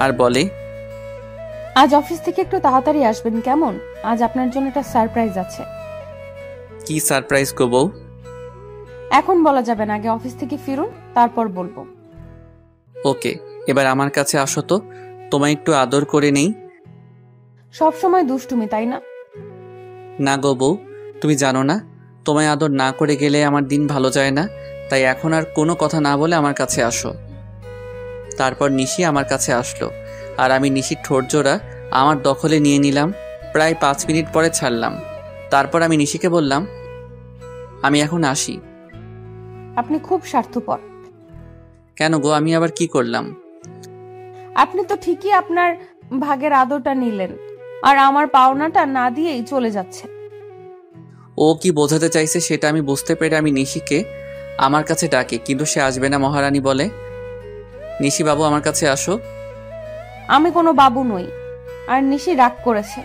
আর বলে, আজ অফিস থেকে একটু তাড়াতাড়ি আসবেন কেমন? আজ আপনার জন্য একটা সারপ্রাইজ আছে। কি সারপ্রাইজ গো বউ? এখন বলা যাবে না, আগে অফিস থেকে ফিরুন, তারপর বলবো। ওকে, এবার আমার কাছে আসো তো, তোমায় একটু আদর করে নেই। সব সময় দুষ্টুমি, তাই না? না গো বউ, তুমি জানো না, তোমায় আদর না করে গেলে আমার দিন ভালো যায় না। তাই এখন আর কোনো কথা না বলে আমার কাছে আসো। তারপর নিশি আমার কাছে আসলো আর আমি নিশির ঠোঁট জোড়া আমার দখলে নিয়ে নিলাম। প্রায় 5 মিনিট পরে ছাড়লাম। তারপর আমি নিশিকে বললাম, আমি এখন আসি। আপনি খুব স্বার্থপর। কেন গো, আমি আবার কি করলাম? আপনি তো ঠিকই আপনার ভাগের আদরটা নিলেন আর আমার পাওনাটা না দিয়েই চলে যাচ্ছে। ও কি বোঝাতে চাইছে সেটা আমি বুঝতে পেরে আমি নিশিকে আমার কাছে ডাকি, কিন্তু সে আসবে না। মহারানী বলে, নিশি বাবু আমার কাছে আসো। আমি কোনো বাবু নই। আর নিশি রাগ করেছে,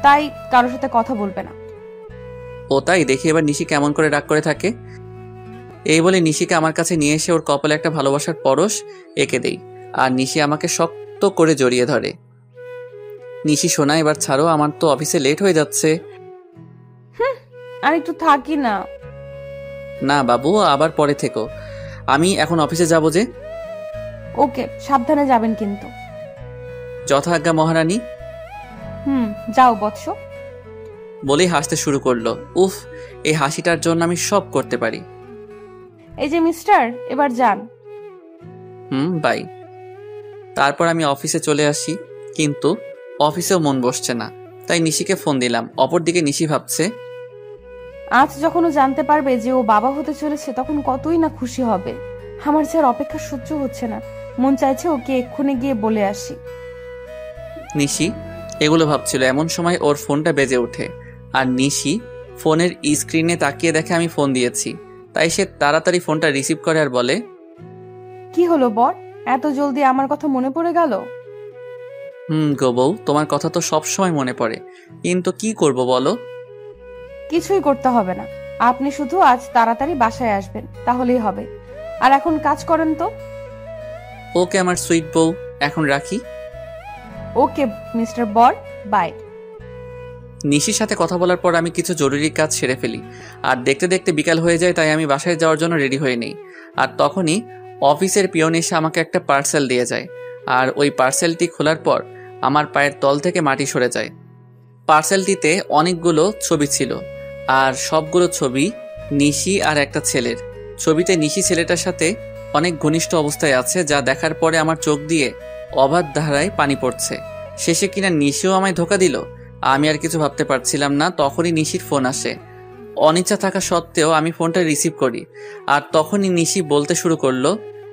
তাই কারোর সাথে কথা বলবে না। ও তাই? দেখি এবার নিশি কেমন করে রাগ করে থাকে। এই বলে নিশিকে আমার কাছে নিয়ে এসে ওর কপালে একটা ভালোবাসার পরশ এঁকে দেই আর নিশি আমাকে শক্ত করে জড়িয়ে ধরে। নিশি শোনা, এবার ছাড়ো, আমার তো অফিসে লেট হয়ে যাচ্ছে। আর একটু থাকি না। না বাবু, আবার পরে থেকো, আমি এখন অফিসে যাব যে। ওকে, সাবধানে যাবেন কিন্তু। যথাজ্ঞা মহারানী। যাও বৎস। বলেই হাসতে শুরু করলো। উফ, এই হাসিটার জন্য আমি সব করতে পারি। এই যে মিস্টার, এবার যান। বাই। তারপর আমি অফিসে চলে আসি, কিন্তু অফিসেও মন বসছে না। তাই নিশিকে ফোন দিলাম। অপরদিকে নিশি ভাবছে, আজ যখন ও জানতে পারবে যে ও বাবা হতে চলেছে তখন কতই না খুশি হবে। আমার যে আর অপেক্ষা সহ্য হচ্ছে না, মন চাইছে ওকে এক্ষুনি গিয়ে বলে আসি। নিশি এগুলো ভাবছিল, এমন সময় ওর ফোনটা বেজে ওঠে আর নিশি ফোনের স্ক্রিনে তাকিয়ে দেখে আমি ফোন দিয়েছি। তাই সে তাড়াতাড়ি ফোনটা রিসিভ করে আর বলে, কি হলো বর, এত জলদি আমার কথা মনে পড়ে গেল? গো বউ, তোমার কথা তো সব সময় মনে পড়ে, কিন্তু কি করব বলো? কিছুই করতে হবে না, আপনি শুধু আজ তাড়াতাড়ি বাসায় আসবেন, তাহলেই হবে। আর এখন কাজ করেন তো। ওকে আমার সুইট বউ, এখন রাখি। ওকে মিস্টার বর, বাই। নিশির সাথে কথা বলার পর আমি কিছু জরুরি কাজ সেরে ফেলি আর দেখতে দেখতে বিকাল হয়ে যায়। তাই আমি বাসায় যাওয়ার জন্য রেডি হয়ে নেই। আর তখনই অফিসের পিয়ন এসে আমাকে একটা পার্সেল দিয়ে যায় আর ওই পার্সেলটি খোলার পর আমার পায়ের তল থেকে মাটি সরে যায়। পার্সেলটিতে অনেকগুলো ছবি ছিল, আর সবগুলো ছবি নিশি আর একটা ছেলের। ছবিতে নিশি ছেলেটার সাথে অনেক ঘনিষ্ঠ অবস্থায় আছে, যা দেখার পরে আমার চোখ দিয়ে অবাধ ধারায় পানি পড়ছে। শেষে কিনা নিশিও আমায় ধোকা দিল। আমি আর কিছু ভাবতে পারছিলাম না। তখনই নিশির ফোন আসে। অনিচ্ছা থাকা সত্ত্বেও আমি ফোনটা রিসিভ করি, আর তখনই নিশি বলতে শুরু করলো,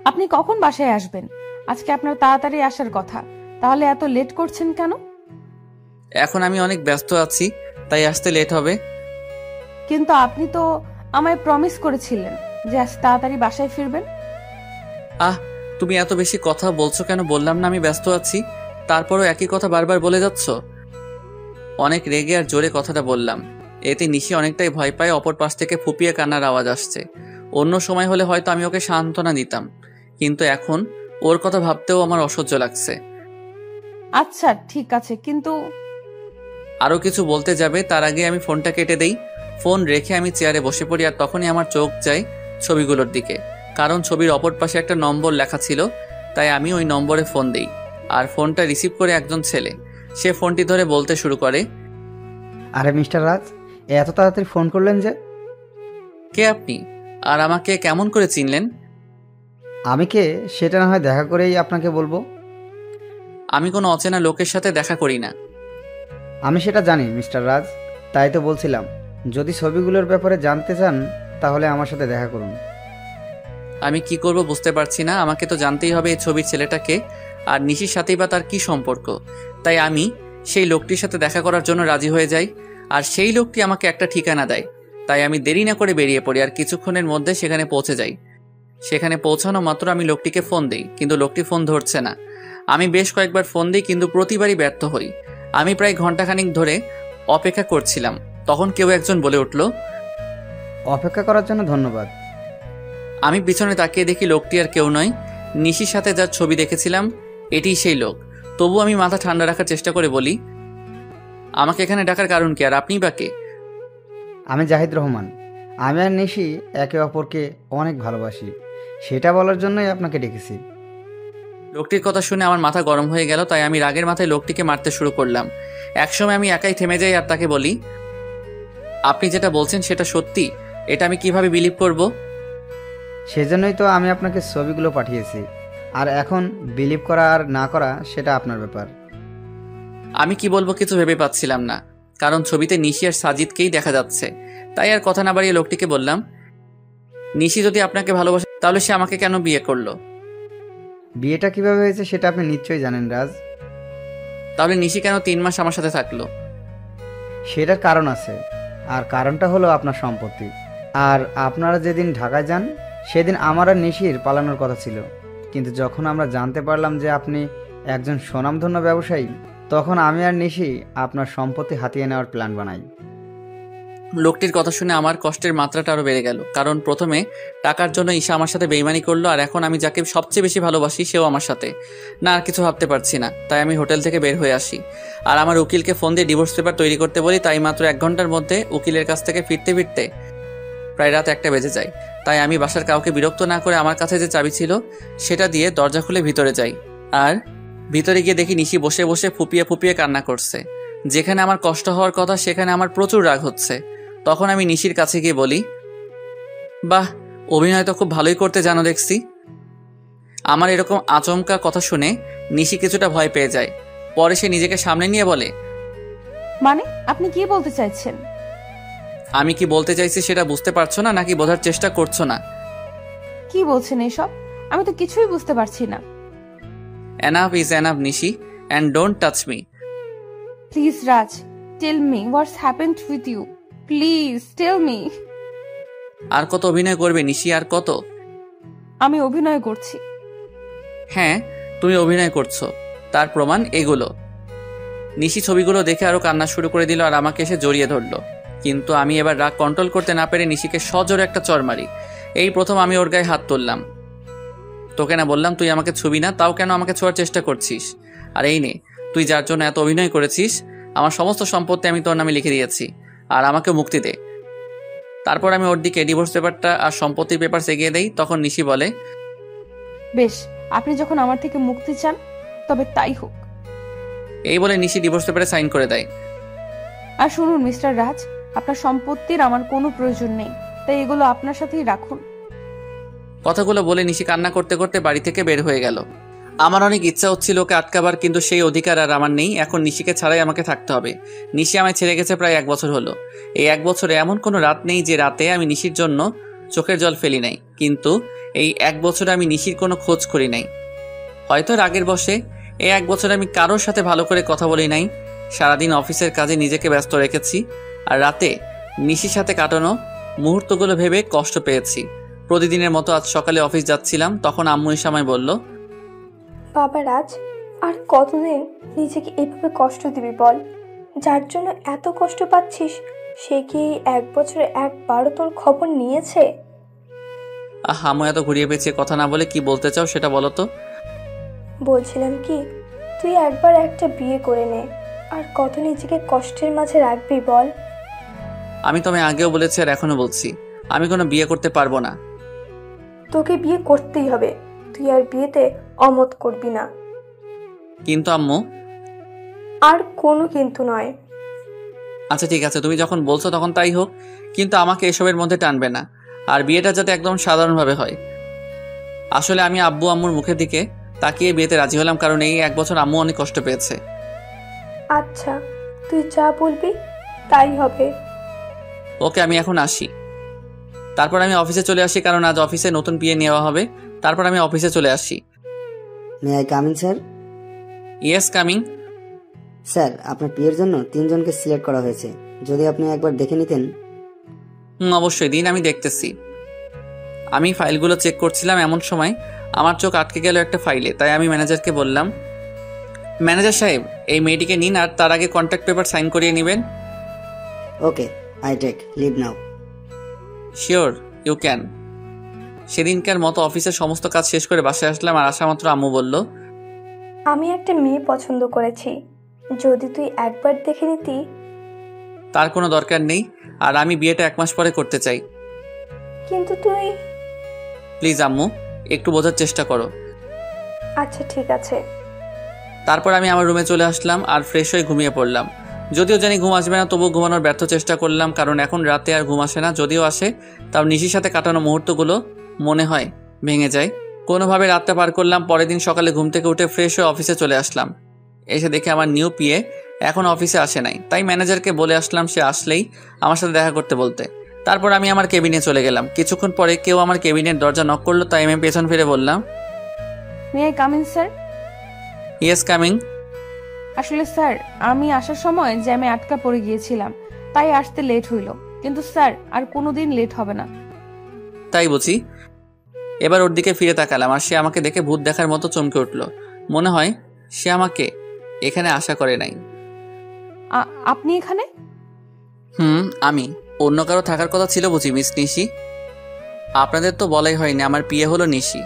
আপনি কখন বাসায় আসবেন? আজকে আপনার তাড়াতাড়ি আসার কথা, তাহলে এত লেট করছেন কেন? এখন আমি অনেক ব্যস্ত আছি, তাই আসতে লেট হবে। কিন্তু আপনি তো আমায় প্রমিস করেছিলেন যে আজ তাড়াতাড়ি বাসায় ফিরবেন। আহ, তুমি এত বেশি কথা বলছো কেন? বললাম না আমি ব্যস্ত আছি, তারপরও একই কথা বারবার বলে যাচ্ছ। অনেক রেগে আর জোরে কথাটা বললাম। এতে নিশি অনেকটাই ভয় পায়। অপর পাশ থেকে ফুপিয়ে কান্নার আওয়াজ আসছে। অন্য সময় হলে হয়তো আমি ওকে সান্ত্বনা দিতাম, কিন্তু এখন ওর কথা ভাবতেও আমার অসহ্য লাগছে। আচ্ছা ঠিক আছে, কিন্তু আরও কিছু বলতে যাবে তার আগে আমি ফোনটা কেটে দেই। ফোন রেখে আমি চেয়ারে বসে পড়ি, আর তখনই আমার চোখ যায় ছবিগুলোর দিকে, কারণ ছবির অপর পাশে একটা নম্বর লেখা ছিল। তাই আমি ওই নম্বরে ফোন দেই, আর ফোনটা রিসিভ করে একজন ছেলে। সে ফোনটি ধরে বলতে শুরু করে, আরে মিস্টার রাজ, এত তাড়াতাড়ি ফোন করলেন যে? কে আপনি, আর আমাকে কেমন করে চিনলেন? আমি কে সেটা না হয় দেখা করেই আপনাকে বলবো। আমি কোনো অচেনা লোকের সাথে দেখা করি না। আমি সেটা জানি মিস্টার রাজ, তাই তো বলছিলাম, যদি ছবিগুলোর ব্যাপারে জানতে চান তাহলে আমার সাথে দেখা করুন। আমি কি করব বুঝতে পারছি না। আমাকে তো জানতেই হবে এই ছবির ছেলেটাকে, আর নিশির সাথেই বা তার কি সম্পর্ক। তাই আমি সেই লোকটির সাথে দেখা করার জন্য রাজি হয়ে যাই, আর সেই লোকটি আমাকে একটা ঠিকানা দেয়। তাই আমি দেরি না করে বেরিয়ে পড়ি, আর কিছুক্ষণের মধ্যে সেখানে পৌঁছে যাই। সেখানে পৌঁছানো মাত্র আমি লোকটিকে ফোন দিই, কিন্তু লোকটি ফোন ধরছে না। আমি বেশ কয়েকবার ফোন দিই, কিন্তু প্রতিবারই ব্যর্থ হই। আমি প্রায় ঘন্টাখানিক ধরে অপেক্ষা করছিলাম। তখন কেউ একজন বলে উঠল, অপেক্ষা করার জন্য ধন্যবাদ। আমি পিছনে তাকিয়ে দেখি লোকটি আর কেউ নয়, নিশির সাথে যার ছবি দেখেছিলাম এটিই সেই লোক। তবু আমি মাথা ঠান্ডা রাখার চেষ্টা করে বলি, আমাকে এখানে ডাকার কারণ কি, আর আপনিই বা কে? আমি জাহিদ রহমান। আমি আর নিশি একে অপরকে অনেক ভালোবাসি, সেটা বলার জন্যই আপনাকে ডেকেছি। লোকটির কথা শুনে আমার মাথা গরম হয়ে গেল, তাই আমি রাগের মাথায় লোকটিকে মারতে শুরু করলাম। একসময় আমি একাই থেমে যাই আর তাকে বলি, আপনি যেটা বলছেন সেটা সত্যি? এটা আমি কিভাবে বিলিভ করব? সেজন্যই তো আমি আপনাকে ছবিগুলো পাঠিয়েছি, আর এখন বিলিভ করা আর না করা সেটা আপনার ব্যাপার। আমি কি বলবো কিছু ভেবে পাচ্ছিলাম না, কারণ ছবিতে নিশি আর সাজিদকেই দেখা যাচ্ছে। তাই আর কথা না বাড়িয়ে লোকটিকে বললাম, নিশি যদি আপনাকে ভালোবাসে তাহলে সে আমাকে কেন বিয়ে করলো? বিয়েটা কিভাবে হয়েছে সেটা আপনি নিশ্চয়ই জানেন রাজ। তাহলে নিশি কেন 3 মাস আমার সাথে থাকলো? সেটার কারণ আছে, আর কারণটা হলো আপনার সম্পত্তি। আর আপনারা যেদিন ঢাকায় যান সেদিন আমার আর নিশির পালানোর কথা ছিল, কিন্তু যখন আমরা জানতে পারলাম যে আপনি একজন স্বনামধন্য ব্যবসায়ী, তখন আমি আর নিশি আপনার সম্পত্তি হাতিয়ে নেওয়ার প্ল্যান বানাই। লোকটির কথা শুনে আমার কষ্টের মাত্রাটা আরো বেড়ে গেল, কারণ প্রথমে টাকার জন্য ঈশা আমার সাথে বেইমানি করলো, আর এখন আমি যাকে সবচেয়ে বেশি ভালোবাসি সেও আমার সাথে। না, আর কিছু ভাবতে পারছি না। তাই আমি হোটেল থেকে বের হয়ে আসি, আর আমার উকিলকে ফোন দিয়ে ডিভোর্স পেপার তৈরি করতে বলি। তাই মাত্র 1 ঘন্টার মধ্যে উকিলের কাছ থেকে ফিরতে ফিরতে প্রায় রাত 1টা বেজে যায়। তাই আমি বাসার কাউকে বিরক্ত না করে আমার কাছে যে চাবি ছিল সেটা দিয়ে দরজা খুলে ভিতরে যাই, আর ভিতরে গিয়ে দেখি নিশি বসে বসে ফুপিয়ে ফুপিয়ে কান্না করছে। যেখানে আমার কষ্ট হওয়ার কথা সেখানে আমার প্রচুর রাগ হচ্ছে। তখন আমি নিশির কাছে গিয়ে বলি, বাহ, অভিনয় তো খুব ভালোই করতে জানো দেখছি। আমার এরকম আচমকা কথা শুনে নিশি কিছুটা ভয় পেয়ে যায়। পরে সে নিজেকে সামনে নিয়ে বলে, মানে আপনি কি বলতে চাইছেন? আমি কি বলতে চাইছি সেটা বুঝতে পারছো না, নাকি বোঝার চেষ্টা করছো না? কি বলছেন এসব? আমি তো কিছুই বুঝতে পারছি না। Enough is enough Nishi, and don't touch me. Please Raj, tell me what's happened with you. Please tell me. আর কত অভিনয় করবে নিশি, আর কত? আমি অভিনয় করছি। হ্যাঁ, তুমি অভিনয় করছো, তার প্রমাণ এগুলো। নিশি ছবিগুলো দেখে আরো কান্না শুরু করে দিল, আর আমাকে এসে জড়িয়ে ধরলো। কিন্তু আমি এবার রাগ কন্ট্রোল করতে না পেরে নিশিকে সজোরে একটা চড় মারি। এই প্রথম আমি ওর গায়ে হাত তুললাম। তোকে না বললাম তুই আমাকে ছবি না, তাও কেন আমাকে ছোঁয়ার চেষ্টা করছিস? আর এই নে, তুই যার জন্য এত অভিনয় করেছিস, আমার সমস্ত সম্পত্তি আমি তোর নামে লিখে দিয়েছি, আর আমাকে মুক্তি দে। তারপর আমি ওর দিকে ডিভোর্স পেপারটা আর সম্পত্তির পেপার এগিয়ে দেই। তখন নিশি বলে, বেশ, আপনি যখন আমার থেকে মুক্তি চান তবে তাই হোক। এই বলে নিশি ডিভোর্স পেপারে সাইন করে দেয়। আর শুনুন মিস্টার রাজ, আপনার সম্পত্তির আমার কোনো প্রয়োজন নেই, তাই এগুলো আপনার সাথেই রাখুন। কথাগুলো বলে নিশি কান্না করতে করতে বাড়ি থেকে বের হয়ে গেল। আমার অনেক ইচ্ছা হচ্ছিল ওকে আটকাবার, কিন্তু সেই অধিকার আর আমার নেই। এখন নিশিকে ছাড়াই আমাকে থাকতে হবে। নিশি আমায় ছেড়ে গেছে প্রায় 1 বছর হলো। এই 1 বছরে এমন কোনো রাত নেই যে রাতে আমি নিশির জন্য চোখের জল ফেলি নাই, কিন্তু এই 1 বছরে আমি নিশির কোনো খোঁজ করি নাই। হয়তো রাগের বশে এই 1 বছরে আমি কারোর সাথে ভালো করে কথা বলি নাই। সারাদিন অফিসের কাজে নিজেকে ব্যস্ত রেখেছি, আর রাতে নিশির সাথে কাটানো মুহূর্তগুলো ভেবে কষ্ট পেয়েছি। প্রতিদিনের মতো আজ সকালে অফিস যাচ্ছিলাম, তখন আম্মু এসে আমায় বলল, বাবা রাজ, আর কতদিন নিজেকে এইভাবে কষ্ট দিবি বল? যার জন্য এত কষ্ট পাচ্ছিস সে কি 1 বছরে একবারও তোর খবর নিয়েছে? আম্মু এত ঘুরিয়ে পেঁচিয়ে কথা না বলে কি বলতে চাও সেটা বলো তো। বলছিলাম কি, তুই একবার একটা বিয়ে করে নে, আর কত নিজেকে কষ্টের মাঝে রাখবি বল? আমি তোমায় আগেও বলেছি আর এখনো বলছি, আমি কোনো বিয়ে করতে পারবো না। তোকে বিয়ে করতেই হবে, তুই আর বিয়েতে অমত করবি না। কিন্তু আম্মু। আর কোনো কিন্তু নয়। আচ্ছা ঠিক আছে, তুমি যখন বলছো তখন তাই হোক, কিন্তু আমাকে এসবের মধ্যে টানবে না, আর বিয়েটা যাতে একদম সাধারণভাবে হয়। আসলে আমি আব্বু আম্মুর মুখের দিকে তাকিয়ে বিয়েতে রাজি হলাম, কারণ এই 1 বছর আম্মু অনেক কষ্ট পেয়েছে। আচ্ছা, তুই যা বলবি তাই হবে। ওকে, আমি এখন আসি। তারপর আমি অফিসে চলে আসি, কারণ আজ অফিসে নতুন পিএ নেওয়া হবে। তারপর আমি অফিসে চলে আসি। May I come in sir? Yes, coming. Sir, আপনার পিএর জন্য 3 জনকে সিলেক্ট করা হয়েছে, যদি আপনি একবার দেখে নিতেন। অবশ্যই দিন, আমি দেখতেছি। আমি ফাইলগুলো চেক করছিলাম, এমন সময় আমার চোখ আটকে গেল একটা ফাইলে। তাই আমি ম্যানেজারকে বললাম, ম্যানেজার সাহেব, এই মেয়েটিকে নিন, আর তার আগে কন্ট্রাক্ট পেপার সাইন করিয়ে নেবেন। Okay, I take leave now. Sure, you can. সেদিনকার মতো অফিসের সমস্ত কাজ শেষ করে বাসায় আসলাম, আর আসা মাত্র আম্মু বলল, আমি একটা মেয়ে পছন্দ করেছি, যদি তুই একবার দেখে নিতি। তার কোনো দরকার নেই, আর আমি বিয়েটা 1 মাস পরে করতে চাই। কিন্তু তুই। প্লিজ আম্মু, একটু বোঝার চেষ্টা করো। আচ্ছা ঠিক আছে। তারপর আমি আমার রুমে চলে আসলাম আর ফ্রেশ হয়ে ঘুমিয়ে পড়লাম। যদিও জানি ঘুম আসবে না, তবুও ঘুমানোর ব্যর্থ চেষ্টা করলাম, কারণ এখন রাতে আর ঘুম আসে না। যদিও আসে, তাও নিশির সাথে কাটানো মুহূর্তগুলো মনে হয় ভেঙে যায়। কোনোভাবে রাতটা পার করলাম। পরের দিন সকালে ঘুম থেকে উঠে ফ্রেশ হয়ে অফিসে চলে আসলাম। এসে দেখে আমার নিউ পিএ এখন অফিসে আসে নাই, তাই ম্যানেজারকে বলে আসলাম সে আসলেই আমার সাথে দেখা করতে বলতে। তারপর আমি আমার কেবিনে চলে গেলাম। কিছুক্ষণ পরে কেউ আমার কেবিনের দরজা নক করলো, তাই আমি পেছন ফিরে বললাম, may I come in sir? Yes, coming. আসলে স্যার, আমি আসার সময় জ্যামে আটকা পড়ে গিয়েছিলাম, তাই আসতে লেট হইল। কিন্তু স্যার, আর কোনোদিন লেট হবে না। তাই বুঝি? এবার ওর দিকে ফিরে তাকালাম, আর সে আমাকে দেখে ভূত দেখার মতো চমকে উঠল। মনে হয় সে আমাকে এখানে আশা করে নাই। আপনি এখানে? আমি। অন্য কারো থাকার কথা ছিল বুঝি মিস নিশি? আপনাদের তো বলাই হয়নি আমার পিএ হলো নিশি।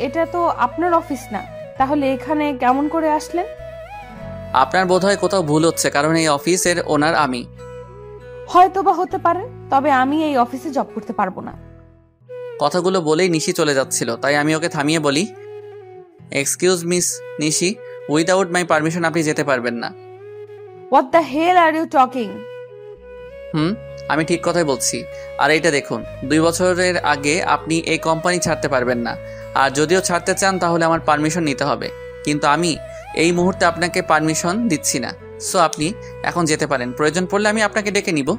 এটা তো আপনার অফিস না, তাহলে এখানে কেমন করে আসলেন? আপনার বোধহয় কোথাও ভুল হচ্ছে, কারণ এই অফিসের ওনার আমি। হয়তো বা হতে পারে, তবে আমি এই অফিসে জব করতে পারবো না। কথাগুলো বলেই নিশি চলে যাচ্ছিল, তাই আমি ওকে থামিয়ে বলি, excuse miss Nishi, without my permission আপনি যেতে পারবেন না। What the hell are you talking? আমি ঠিক কথাই বলছি। আর এইটা দেখুন, 2 বছরের আগে আপনি এই কোম্পানি ছাড়তে পারবেন না, আর যদিও ছাড়তে চান তাহলে আমার পারমিশন নিতে হবে। কিন্তু আমি এই মুহূর্তে আপনাকে পারমিশন দিচ্ছি না, সো আপনি এখন যেতে পারেন। প্রয়োজন পড়লে আমি আপনাকে ডেকে নিব।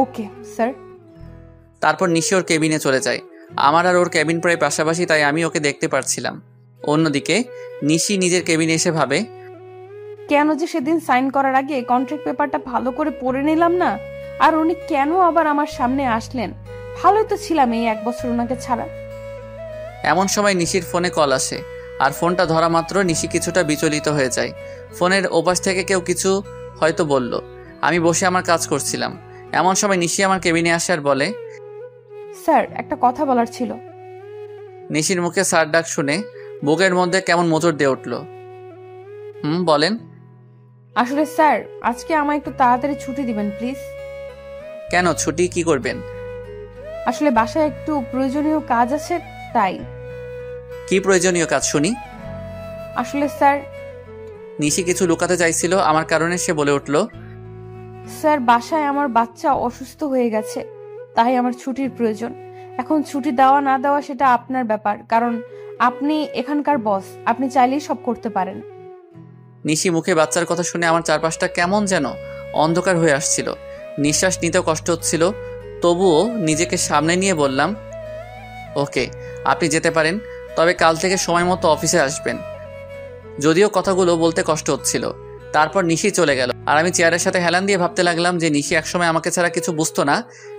Okay sir. তারপর নিশি ওর কেবিনে চলে যায়। আমার আর ওর কেবিন প্রায় পাশাপাশি, তাই আমি ওকে দেখতে পারছিলাম। অন্যদিকে নিশি নিজের কেবিনে এসে ভাবে, কেন যে সেদিন সাইন করার আগে কন্ট্রাক্ট পেপারটা ভালো করে পড়ে নিলাম না, আর উনি কেন আবার আমার সামনে আসলেন? ভালোই তো ছিলাম এই 1 বছর ওনাকে ছাড়া। এমন সময় নিশির ফোনে কল আসে, আর ফোনটা ধরা মাত্র নিশি কিছুটা বিচলিত হয়ে যায়। ফোনের ওপাশ থেকে কেউ কিছু হয়তো বলল। আমি বসে আমার কাজ করছিলাম। এমন সময় নিশি আমার কেবিনে আসে আর বলে, স্যার, একটা কথা বলার ছিল। নিশির মুখে স্যার ডাক শুনে বুকের মধ্যে কেমন মোচড় দিয়ে উঠল। বলেন। আসলে স্যার, আজকে আমায় একটু তাড়াতাড়ি ছুটি দিবেন প্লিজ। কেন, ছুটি কি করবেন? আসলে বাসায় একটু প্রয়োজনীয় কাজ আছে, তাই। কি প্রয়োজনীয় কাজ শুনি? আসলে স্যার নিশি কিছু লুকাতে চাইছিল আমার কারণে, সে বলে উঠল, স্যার বাসায় আমার বাচ্চা অসুস্থ হয়ে গেছে, তাই আমার ছুটির প্রয়োজন। এখন ছুটি দেওয়া না দেওয়া সেটা আপনার ব্যাপার, কারণ আপনি এখানকার বস, আপনি চাইলেই সব করতে পারেন। নিশি মুখে বাচ্চার কথা শুনে আমার চারপাশটা কেমন যেন অন্ধকার হয়ে আসছিল, নিঃশ্বাস নিতেও কষ্ট হচ্ছিল। তবুও নিজেকে সামনে নিয়ে বললাম, ওকে, আপনি যেতে পারেন, তবে কাল থেকে সময় মতো অফিসে আসবেন। যদিও কথাগুলো বলতে কষ্ট হচ্ছিল। তারপর নিশি চলে গেল, আর আমি চেয়ারের সাথে হেলান দিয়ে ভাবতে লাগলাম যে নিশি একসময় আমাকে ছাড়া কিছু বুঝতো না,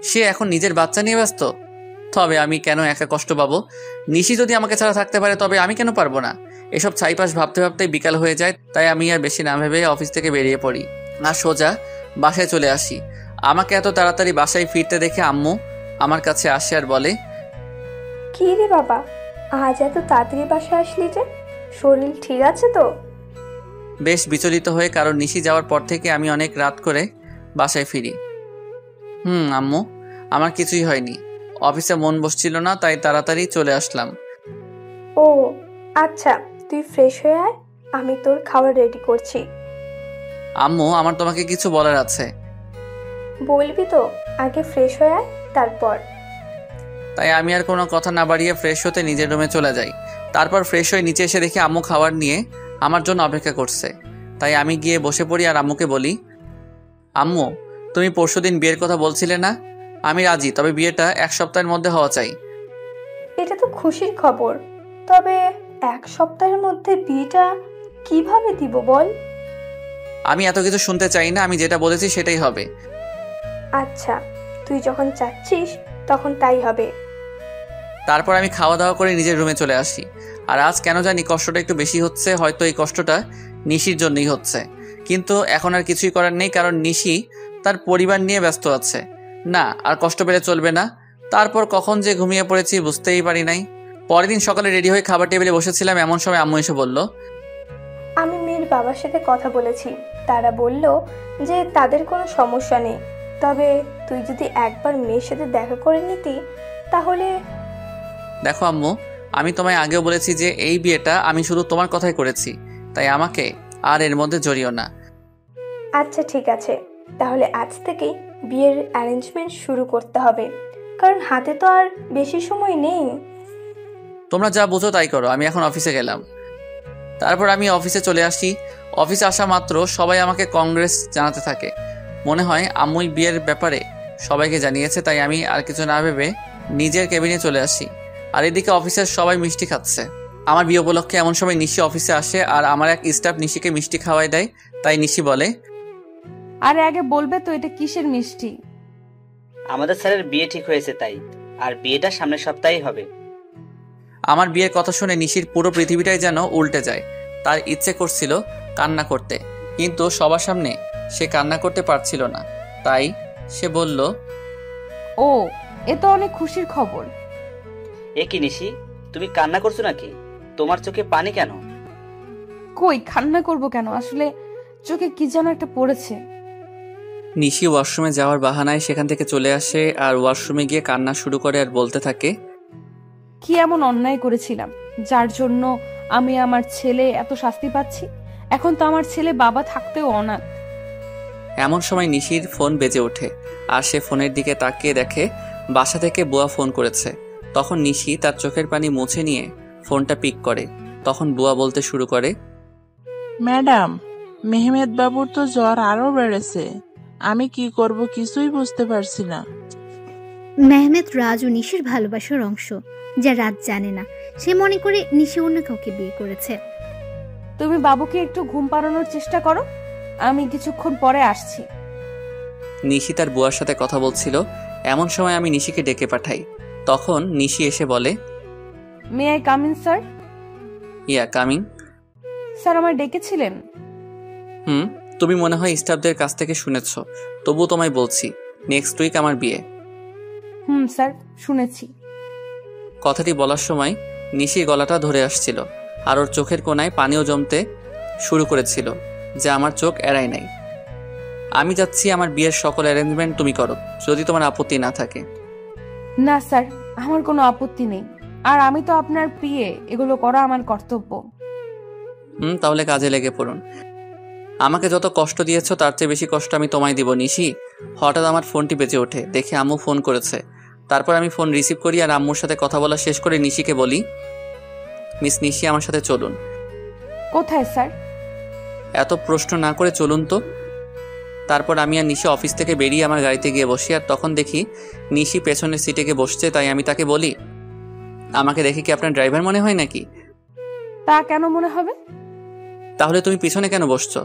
সে এখন নিজের বাচ্চা নিয়ে ব্যস্ত। তবে আমি কেন একা কষ্ট পাবো? নিশি যদি আমাকে ছাড়া থাকতে পারে, তবে আমি কেন পারবো না? এসব ছাইপাশ ভাবতে ভাবতেই বিকাল হয়ে যায়, তাই আমি আর বেশি না ভেবে অফিস থেকে বেরিয়ে পড়ি আর সোজা বাসায় চলে আসি। আমাকে এত তাড়াতাড়ি বাসায় ফিরতে দেখে আম্মু আমার কাছে আসে আর বলে, কি রে বাবা, আজ এত তাড়াতাড়ি বাসায় আসলি যে? শরীর ঠিক আছে তো? বেশ বিচলিত হয়ে, কারণ নিশি যাওয়ার পর থেকে আমি অনেক রাত করে বাসায় ফিরি। আম্মু, আমার কিছুই হয়নি, অফিসে মন বসছিল না, তাই তাড়াতাড়ি চলে আসলাম। ও আচ্ছা, তুই ফ্রেশ হয়ে আয়, আমি তোর খাবার রেডি করছি। আম্মু, আমার তোমাকে কিছু বলার আছে। বলবি তো? আগে ফ্রেশ হয়ে আয়, তারপর। তাই আমি আর কোনো কথা না বাড়িয়ে ফ্রেশ হতে নিজের রুমে চলে যাই। তারপর ফ্রেশ হয়ে নিচে এসে দেখি আম্মু খাবার নিয়ে আমার জন্য অপেক্ষা করছে, তাই আমি গিয়ে বসে পড়ি আর আম্মুকে বলি, আম্মু, তুমি পরশুদিন বিয়ের কথা বলছিলে না? আমি রাজি, তবে বিয়েটা 1 সপ্তাহের মধ্যে হওয়া চাই। এটা তো খুশির খবর, তবে 1 সপ্তাহের মধ্যে বিয়েটা কিভাবে দিব বল? আমি এত কিছু শুনতে চাই না, আমি যেটা বলেছি সেটাই হবে। আচ্ছা, তুই যখন চাচ্ছিস তখন তাই হবে। তারপর আমি খাওয়া দাওয়া করে নিজের রুমে চলে আসি। আর আজ কেন জানি কষ্টটা একটু বেশি হচ্ছে, হয়তো এই কষ্টটা নিশির জন্যই হচ্ছে। কিন্তু এখন আর কিছুই করার নেই, কারণ নিশি তার পরিবার নিয়ে ব্যস্ত আছে। না, আর কষ্ট পেলে চলবে না। তারপর কখন যে ঘুমিয়ে পড়েছি বুঝতেই পারি নাই। পরের দিন সকালে রেডি হয়ে খাবার টেবিলে বসেছিলাম, এমন সময় আম্মু এসে বলল, আমি মেয়ের বাবার সাথে কথা বলেছি, তারা বলল যে তাদের কোনো সমস্যা নেই, তবে তুই যদি একবার মেয়ের সাথে দেখা করে নিতি তাহলে। দেখো আম্মু, আমি তোমায় আগেও বলেছি যে এই বিয়েটা আমি শুধু তোমার কথাই করেছি, তাই আমাকে আর এর মধ্যে জড়িও না। আচ্ছা ঠিক আছে, তাহলে আজ থেকেই বিয়ের অ্যারেঞ্জমেন্ট শুরু করতে হবে, কারণ হাতে তো আর বেশি সময় নেই। তোমরা যা বুঝো তাই করো, আমি এখন অফিসে গেলাম। তারপর আমি অফিসে চলে আসি। অফিসে আসা মাত্র সবাই আমাকে কংগ্রেস জানাতে থাকে। মনে হয় আম্মুই বিয়ের ব্যাপারে সবাইকে জানিয়েছে, তাই আমি আর কিছু না ভেবে নিজের কেবিনে চলে আসি। আর এদিকে অফিসের সবাই মিষ্টি খাচ্ছে। আমার বিয়ে উপলক্ষে এমন সময় নিশি অফিসে আসে, আর আমার এক স্টাফ নিশিকে মিষ্টি খাওয়াই দেয়। তাই নিশি বলে, আরে আগে বলবে তো এটা কিসের মিষ্টি? আমাদের স্যারের বিয়ে ঠিক হয়েছে তাই, আর বিয়েটা সামনের সপ্তাহেই হবে। আমার বিয়ের কথা শুনে নিশির পুরো পৃথিবীটাই যেন উল্টে যায়। তার ইচ্ছে করছিল কান্না করতে, কিন্তু সবার সামনে সে কান্না করতে পারছিল না। তাই সে বলল, ও, এ তো অনেক খুশির খবর। এ কি নিশি, তুমি কান্না করছো নাকি? তোমার চোখে পানি কেন? কই, কান্না করব কেন? আসলে চোখে কি যেন একটা পড়েছে। নিশি ওয়াশরুমে যাওয়ার বাহানায় সেখান থেকে চলে আসে, আর ওয়াশরুমে গিয়ে কান্না শুরু করে আর বলতে থাকে, কি এমন অন্যায় করেছিলাম যার জন্য আমি আমার ছেলে এত শাস্তি পাচ্ছি? এখন তো আমার ছেলে বাবা থাকতেও অনাথ। এমন সময় নিশির ফোন বেজে ওঠে, আর সে ফোনের দিকে তাকিয়ে দেখে বাসা থেকে বুয়া ফোন করেছে। তখন নিশি তার চোখের পানি মুছে নিয়ে ফোনটা পিক করে। তখন বুয়া বলতে শুরু করে, ম্যাডাম, মেহমেদ বাবুর তো জ্বর আরো বেড়েছে, আমি কি করব কিছুই বুঝতে পারছি না। মেহমেদ রাজ ও নিশির ভালোবাসার অংশ, যা রাজ জানে না। সে মনে করে নিশি অন্য কাউকে বিয়ে করেছে। তুমি বাবুকে একটু ঘুম পাড়ানোর চেষ্টা করো, আমি কিছুক্ষণ পরে আসছি। নিশি তার বুয়ার সাথে কথা বলছিল, এমন সময় আমি নিশিকে ডেকে পাঠাই। তখন নিশি এসে বলে, may I come in sir? Yeah coming. Sir আমায় ডেকেছিলেন? তুমি মনে হয় স্টাফদের কাছ থেকে শুনেছ, তবু তোমায় বলছি, নেক্সট উইক আমার বিয়ে। স্যার শুনেছি। কথাটি বলার সময় নিশি গলাটা ধরে আসছিল, আর ওর চোখের কোনায় পানিও জমতে শুরু করেছিল, যা আমার চোখ এড়ায় নাই। আমি যাচ্ছি, আমার বিয়ের সকল অ্যারেঞ্জমেন্ট তুমি করো, যদি তোমার আপত্তি না থাকে। না স্যার, আমার কোনো আপত্তি নেই, আর আমি তো আপনার পিএ, এগুলো করা আমার কর্তব্য। তাহলে কাজে লেগে পড়ুন। আমাকে যত কষ্ট দিয়েছো তার চেয়ে বেশি কষ্ট আমি তোমায় দিব নিশি। হঠাৎ আমার ফোনটি বেজে ওঠে, দেখে আম্মু ফোন করেছে। তারপর আমি ফোন রিসিভ করি আর আম্মুর সাথে কথা বলা শেষ করে নিশিকে বলি, মিস নিশি আমার সাথে চলুন। কোথায় স্যার? এত প্রশ্ন না করে চলুন তো। তারপর আমি আর নিশি অফিস থেকে বেরিয়ে আমার গাড়িতে গিয়ে বসি, আর তখন দেখি নিশি পেছনের সিটে গিয়ে বসছে। তাই আমি তাকে বলি, আমাকে দেখে কি আপনার ড্রাইভার মনে হয় নাকি? তা কেন মনে হবে? তাহলে তুমি পিছনে কেন বসছো?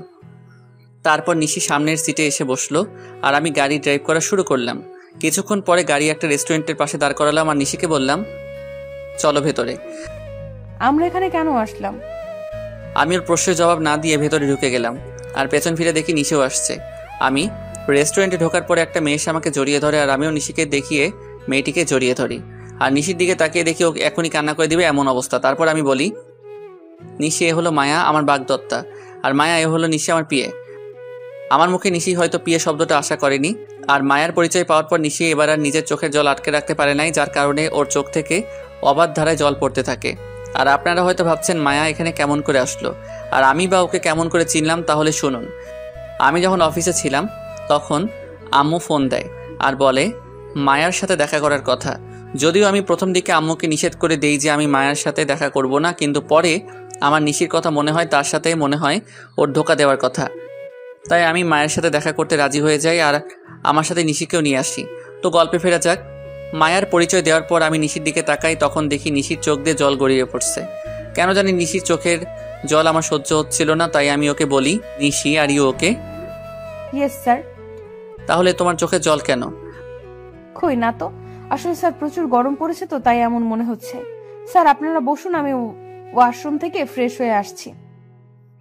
তারপর নিশি সামনের সিটে এসে বসলো আর আমি গাড়ি ড্রাইভ করা শুরু করলাম। কিছুক্ষণ পরে গাড়ি একটা রেস্টুরেন্টের পাশে দাঁড় করালাম আর নিশিকে বললাম, চলো ভেতরে। আমরা এখানে কেন আসলাম? আমি ওর প্রশ্নের জবাব না দিয়ে ভেতরে ঢুকে গেলাম আর পেছন ফিরে দেখি নিশিও আসছে। আমি রেস্টুরেন্টে ঢোকার পরে একটা মেয়ে এসে আমাকে জড়িয়ে ধরে আর আমিও নিশিকে দেখিয়ে মেয়েটিকে জড়িয়ে ধরি। আর নিশির দিকে তাকিয়ে দেখি ও এখনই কান্না করে দিবে এমন অবস্থা। তারপর আমি বলি, নিশি এ হলো মায়া, আমার বাগদত্তা, আর মায়া এ হলো নিশি, আমার পিয়ে। আমার মুখে নিশি হয়তো পিয়ে শব্দটা আশা করেনি। আর মায়ার পরিচয় পাওয়ার পর নিশি এবার আর নিজের চোখের জল আটকে রাখতে পারে নাই, যার কারণে ওর চোখ থেকে অবাধ ধারায় জল পড়তে থাকে। আর আপনারা হয়তো ভাবছেন মায়া এখানে কেমন করে আসলো আর আমি বা ওকে কেমন করে চিনলাম। তাহলে শুনুন, আমি যখন অফিসে ছিলাম তখন আম্মু ফোন দেয় আর বলে মায়ার সাথে দেখা করার কথা। যদিও আমি প্রথম দিকে আম্মুকে নিষেধ করে দেই যে আমি মায়ার সাথে দেখা করব না, কিন্তু পরে আমার নিশির কথা মনে হয়, তার সাথে মনে হয় ওর ধোকা দেওয়ার কথা। তাই আমি মায়ের সাথে দেখা করতে রাজি হয়ে যাই আর আমার সাথে নিশিকেও নিয়ে আসি। তো গল্পে ফেরা যাক। মায়ার পরিচয় দেওয়ার পর আমি নিশির দিকে তাকাই, তখন দেখি নিশির চোখ দিয়ে জল গড়িয়ে পড়ছে। কেন জানি নিশির চোখের জল আমার সহ্য হচ্ছিল না। তাই আমি ওকে বলি, Nishi are you okay? Yes sir. তাহলে তোমার চোখে জল কেন? কই না তো, আসলে স্যার প্রচুর গরম পড়েছে তো তাই এমন মনে হচ্ছে। স্যার আপনারা বসুন, আমি ওয়াশরুম থেকে ফ্রেশ হয়ে আসছি।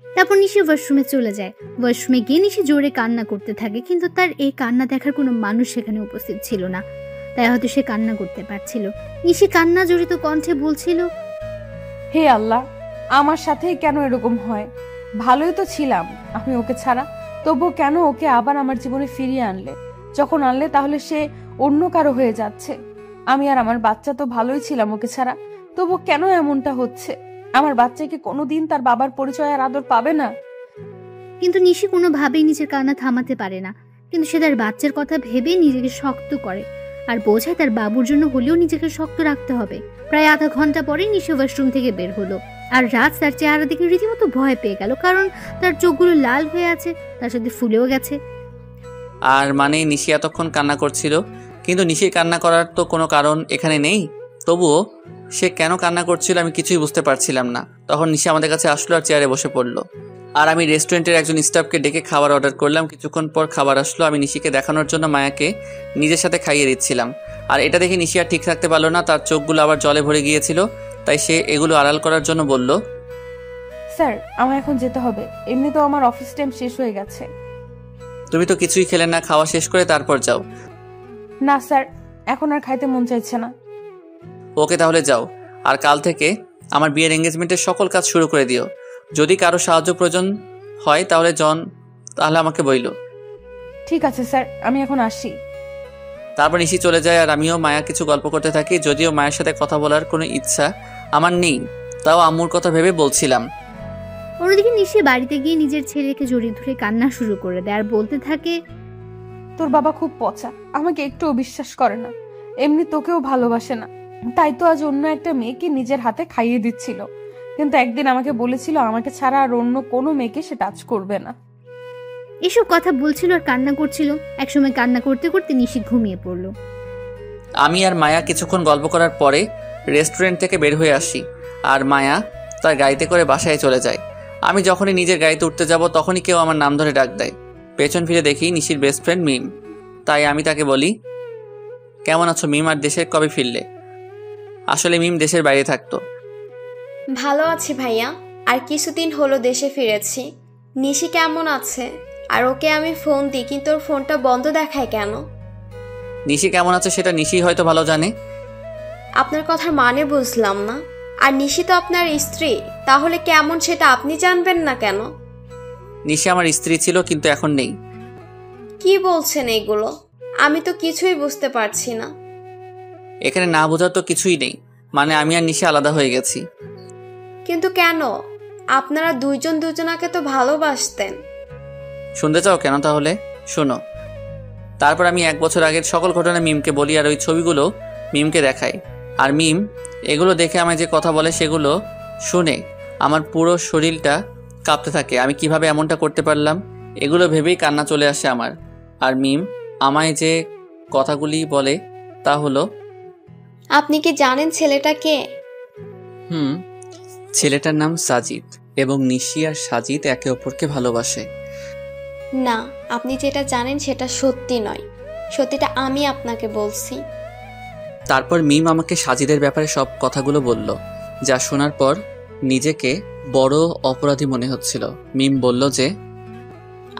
তারপর নিশি ওয়াশরুমে চলে যায়। ওয়াশরুমে গিয়ে নিশি জোরে কান্না করতে থাকে, কিন্তু তার এই কান্না দেখার কোনো মানুষ সেখানে উপস্থিত ছিল না, তাই হয়তো সে কান্না করতে পারছিল। নিশি কান্না জড়িত কণ্ঠে বলছিল, হে আল্লাহ, আমার সাথেই কেন এরকম হয়? ভালোই তো ছিলাম আমি ওকে ছাড়া, তবু কেন ওকে আবার আমার জীবনে ফিরিয়ে আনলে? যখন আনলে তাহলে সে অন্য কারো হয়ে যাচ্ছে। আমি আর আমার বাচ্চা তো ভালোই ছিলাম ওকে ছাড়া, তবু কেন এমনটা হচ্ছে? আমার বাচ্চা কি কোনোদিন তার বাবার পরিচয় আর আদর পাবে না? কিন্তু নিশি কোনোভাবেই নিজের কান্না থামাতে পারে না। কিন্তু সে তার বাচ্চার কথা ভেবে নিজেকে শক্ত করে আর বোঝায় তার বাবুর জন্য হলেও নিজেকে শক্ত রাখতে হবে। প্রায় আধা ঘন্টা পরে নিশি ওয়াশরুম থেকে বের হলো আর রাজ তার চেহারা দেখে রীতিমতো ভয় পেয়ে গেল, কারণ তার চোখগুলো লাল হয়ে আছে, তার সাথে ফুলেও গেছে। আর মানে নিশি এতক্ষণ কান্না করছিল, কিন্তু নিশির কান্না করার তো কোনো কারণ এখানে নেই। তবুও সে কেন কান্না করছিল আমি কিছুই বুঝতে পারছিলাম না। তখন নিশি আমাদের কাছে আসলো আর চেয়ারে বসে পড়লো আর আমি রেস্টুরেন্টের একজন স্টাফকে ডেকে খাবার অর্ডার করলাম। কিছুক্ষণ পর খাবার আসলো। আমি নিশিকে দেখানোর জন্য মায়াকে নিজের সাথে খাইয়ে দিচ্ছিলাম, আর এটা দেখে নিশি আর ঠিক থাকতে পারলো না, তার চোখগুলো আবার জলে ভরে গিয়েছিল। তাই সে এগুলো আড়াল করার জন্য বলল, স্যার আমার এখন যেতে হবে, এমনিতেও আমার অফিস টাইম শেষ হয়ে গেছে। তুমি তো কিছুই খেলে না, খাওয়া শেষ করে তারপর যাও। না স্যার, এখন আর খাইতে মন চাইছে না। ওকে তাহলে যাও, আর কাল থেকে আমার বিয়ের এঙ্গেজমেন্টের সকল কাজ শুরু করে দিও। যদি কারো সাহায্য প্রয়োজন হয় তাহলে আমাকে বইলো। ঠিক আছে স্যার, আমি এখন আসি। তারপর নিশি চলে যায় আর আমিও মায়া কিছু গল্প করতে থাকি। যদিও মায়ের সাথে কথা বলার কোনো ইচ্ছা আমার নেই, তাও আম্মুর কথা ভেবে বলছিলাম। অন্যদিকে নিশি বাড়িতে গিয়ে নিজের ছেলেকে জড়িয়ে ধরে কান্না শুরু করে দেয় আর বলতে থাকে, তোর বাবা খুব পচা, আমাকে একটুও বিশ্বাস করে না, এমনি তোকেও ভালোবাসে না, তাই তো আজ অন্য একটা মেয়েকে নিজের হাতে খাইয়ে দিচ্ছিল। কিন্তু একদিন আমাকে বলেছিল আমাকে ছাড়া আর অন্য কোনো মেয়েকে সে টাচ করবে না। এসব কথা বলছিল আর কান্না করছিল। একসময় কান্না করতে করতে নিশি ঘুমিয়ে পড়লো। আমি আর মায়া কিছুক্ষণ গল্প করার পরে রেস্টুরেন্ট থেকে বের হয়ে আসি আর মায়া তার গাড়িতে করে বাসায় চলে যায়। আমি যখনই নিজের গাড়িতে উঠতে যাব তখনই কেউ আমার নাম ধরে ডাক দেয়। পেছন ফিরে দেখি নিশির বেস্ট ফ্রেন্ড মিম। তাই আমি তাকে বলি, কেমন আছো মিম, আর দেশে কবে ফিরলে? আসলে মিম দেশের বাইরে থাকতো। ভালো আছি ভাইয়া, আর কিছুদিন হলো দেশে ফিরেছি। নিশি কেমন আছে? আর ওকে আমি ফোন দিই কিন্তু ওর ফোনটা বন্ধ দেখায় কেন? নিশি কেমন আছে সেটা নিশি হয়তো ভালো জানে। আপনার কথার মানে বুঝলাম না। আর নিশি তো আপনার স্ত্রী, তাহলে কেমন সেটা আপনি জানবেন না কেন? নিশি আমার স্ত্রী ছিল কিন্তু এখন নেই। কি বলছেন এগুলো? আমি তো কিছুই বুঝতে পারছি না। এখানে না বোঝার তো কিছুই নেই, মানে আমি আর নিশি আলাদা হয়ে গেছি। কিন্তু কেন? আপনারা দুইজন দুজনাকে তো ভালোবাসতেন। শুনতে চাও কেন তাহলে? শোনো। তারপর আমি 1 বছর আগের সকল ঘটনা মিমকে বলি আর ওই ছবিগুলো মিমকে দেখাই। আর মিম এগুলো দেখে আমায় যে কথা বলে সেগুলো শুনে আমার পুরো শরীরটা কাঁপতে থাকে। আমি কিভাবে এমনটা করতে পারলাম এগুলো ভেবেই কান্না চলে আসে আমার। আর মিম আমায় যে কথাগুলি বলে তা হলো, আপনি কি জানেন ছেলেটা কে? ছেলেটার নাম সাজিদ এবং নিশি আর সাজিদ একে অপরকে ভালোবাসে। না, আপনি যেটা জানেন সেটা সত্যি নয়, সত্যিটা আমি আপনাকে বলছি। তারপর মিম আমাকে সাজিদের ব্যাপারে সব কথাগুলো বলল, যা শোনার পর নিজেকে বড় অপরাধী মনে হচ্ছিল। মিম বলল যে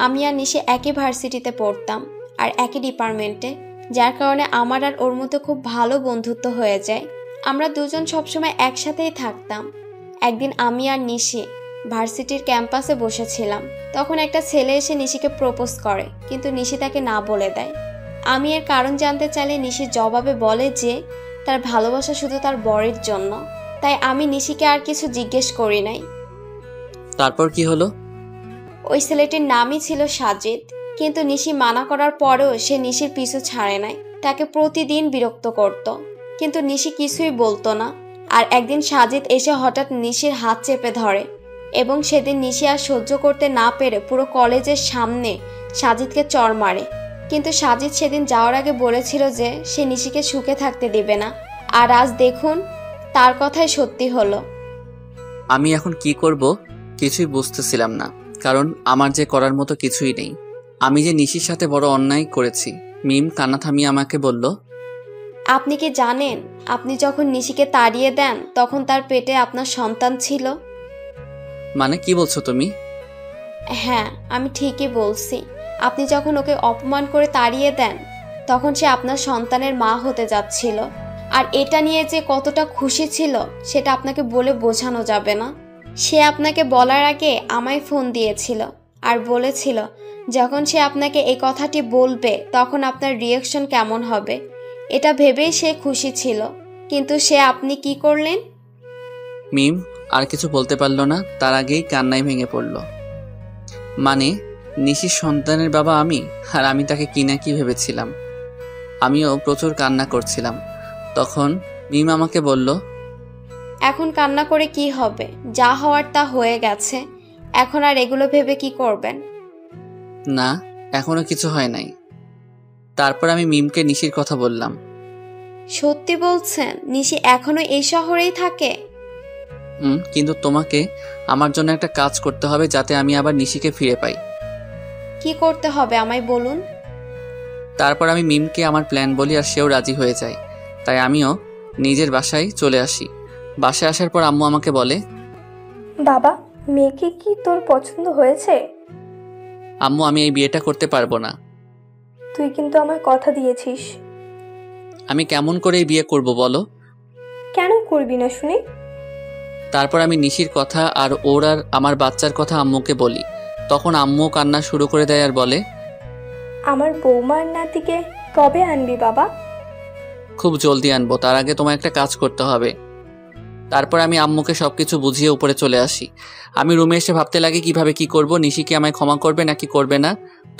আমি আর নিশি একই ভার্সিটিতে পড়তাম আর একই ডিপার্টমেন্টে, যার কারণে আমার আর ওর মধ্যে খুব ভালো বন্ধুত্ব হয়ে যায়। আমরা দুজন সবসময় একসাথেই থাকতাম। একদিন আমি আর নিশি ভার্সিটির ক্যাম্পাসে বসেছিলাম, তখন একটা ছেলে এসে নিশিকে প্রপোজ করে, কিন্তু নিশি তাকে না বলে দেয়। আমি এর কারণ জানতে চাইলে নিশি জবাবে বলে যে তার ভালোবাসা শুধু তার বরের জন্য। তাই আমি নিশিকে আর কিছু জিজ্ঞেস করি নাই। তারপর কি হলো? ওই ছেলেটির নামই ছিল সাজিদ, কিন্তু নিশি মানা করার পরেও সে নিশির পিছু ছাড়ে নাই। তাকে প্রতিদিন বিরক্ত করত, কিন্তু নিশি কিছুই বলতো না। আর একদিন সাজিদ এসে হঠাৎ নিশির হাত চেপে ধরে এবং সেদিন নিশি আর সহ্য করতে না পেরে পুরো কলেজের সামনে সাজিদকে চড় মারে। কিন্তু সাজিদ সেদিন যাওয়ার আগে বলেছিল যে সে নিশিকে সুখে থাকতে দিবে না, আর আজ দেখুন তার কথাই সত্যি হলো। আমি এখন কি করব কিছুই বুঝতেছিলাম না, কারণ আমার যে করার মতো কিছুই নেই। আমি যে নিশির সাথে বড় অন্যায় করেছি। মিম কান্না থামিয়ে আমাকে বলল, আপনি কি জানেন আপনি যখন নিশিকে তাড়িয়ে দেন তখন তার পেটে আপনার সন্তান ছিল? মানে কি বলছো তুমি? হ্যাঁ, আমি ঠিকই বলছি। আপনি যখন ওকে অপমান করে তাড়িয়ে দেন তখন সে আপনার সন্তানের মা হতে যাচ্ছিল। আর এটা নিয়ে যে কতটা খুশি ছিল সেটা আপনাকে বলে বোঝানো যাবে না। সে আপনাকে বলার আগে আমায় ফোন দিয়েছিল আর বলেছিল যখন সে আপনাকে এই কথাটি বলবে তখন আপনার রিয়াকশন কেমন হবে, এটা ভেবেই সে খুশি ছিল। কিন্তু সে আপনি কি করলেন? মিম আর কিছু বলতে পারল না, তার আগেই কান্নায় ভেঙে পড়ল। মানে নিশির সন্তানের বাবা আমি, আর আমি তাকে কি না কি ভেবেছিলাম। আমিও প্রচুর কান্না করছিলাম। তখন মিম আমাকে বলল, এখন কান্না করে কি হবে? যা হওয়ার তা হয়ে গেছে, এখন আর এগুলো ভেবে কি করবেন? না, এখনো কিছু হয় নাই। তারপর আমি মিমকে নিশির কথা বললাম। সত্যি বলছেন? নিশি এখনো এই শহরেই থাকে? কিন্তু তোমাকে আমার জন্য একটা কাজ করতে হবে যাতে আমি আবার নিশিকে ফিরে পাই। কি করতে হবে আমায় বলুন। তারপর আমি মিমকে আমার প্ল্যান বলি আর সেও রাজি হয়ে যায়। তাই আমিও নিজের বাসায় চলে আসি। বাসায় আসার পর আম্মু আমাকে বলে, বাবা, মেয়েকে কি তোর পছন্দ হয়েছে? আম্মু আমি এই বিয়েটা করতে পারবো না। তুই কিন্তু আমায় কথা দিয়েছিস। আমি কেমন করে এই বিয়ে করব বলো? কেন করবি না শুনি? তারপর আমি নিশির কথা আর ওর আর আমার বাচ্চার কথা আম্মুকে বলি। তখন আম্মু কান্না শুরু করে দেয় আর বলে, আমার বৌমার নাতিকে কবে আনবি বাবা? খুব জলদি আনবো, তার আগে তোমার একটা কাজ করতে হবে। তারপর আমি আম্মুকে সবকিছু বুঝিয়ে উপরে চলে আসি। আমি রুমে এসে ভাবতে লাগি কিভাবে কি করব, নিশি কি আমায় ক্ষমা করবে নাকি করবে না।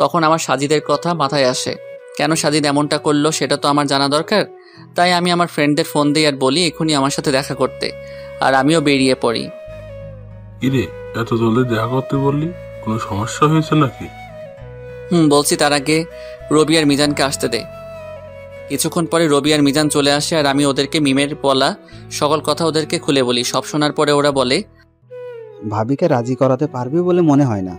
তখন আমার সাজিদের কথা মাথায় আসে। কেন সাজিদ এমনটা করলো সেটা তো আমার জানা দরকার। তাই আমি আমার ফ্রেন্ডদের ফোন দিই আর বলি এখনই আমার সাথে দেখা করতে। আর আমিও বেরিয়ে পড়ি। কিরে, এত জলদি দেখা করতে বললি? কোনো সমস্যা হয়েছে নাকি? বলছি, তার আগে রবি আর মিজানকে আসতে দে। কিছুক্ষণ পরে রবি আর মিজান চলে আসে আর আমি ওদেরকে মিমের বলা সকল কথা ওদেরকে খুলে বলি। সব শোনার পরে ওরা বলে, ভাবিকে রাজি করাতে পারবি বলে মনে হয় না।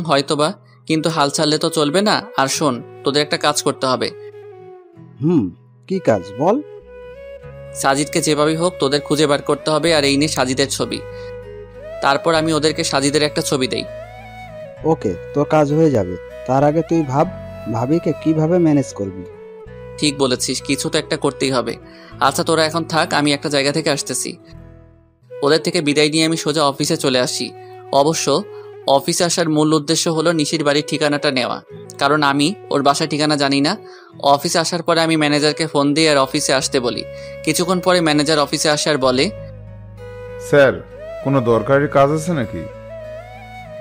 হয়তোবা, কিন্তু হাল ছাড়লে তো চলবে না। আর শোন, তোদের একটা কাজ করতে হবে। কি কাজ বল? সাজিদকে যেভাবেই হোক তোদের খুঁজে বার করতে হবে আর এই নিয়ে সাজিদের ছবি। তারপর আমি ওদেরকে সাজিদের একটা ছবি দেই। ওকে, তোর কাজ হয়ে যাবে। তার আগে তুই ভাব ভাবিকে কিভাবে ম্যানেজ করবি। ঠিক বলেছিস, কিছু তো একটা করতেই হবে। আচ্ছা তোরা এখন থাক, আমি একটা জায়গা থেকে আসতেছি। ওদের থেকে বিদায় নিয়ে আমি সোজা অফিসে চলে আসি। অবশ্য অফিসে আসার মূল উদ্দেশ্য হলো নিশির বাড়ির ঠিকানাটা নেওয়া, কারণ আমি ওর বাসার ঠিকানা জানি না। অফিসে আসার পরে আমি ম্যানেজারকে ফোন দিই আর অফিসে আসতে বলি। কিছুক্ষণ পরে ম্যানেজার অফিসে আসে আর বলে, স্যার, কোনো দরকারি কাজ আছে নাকি?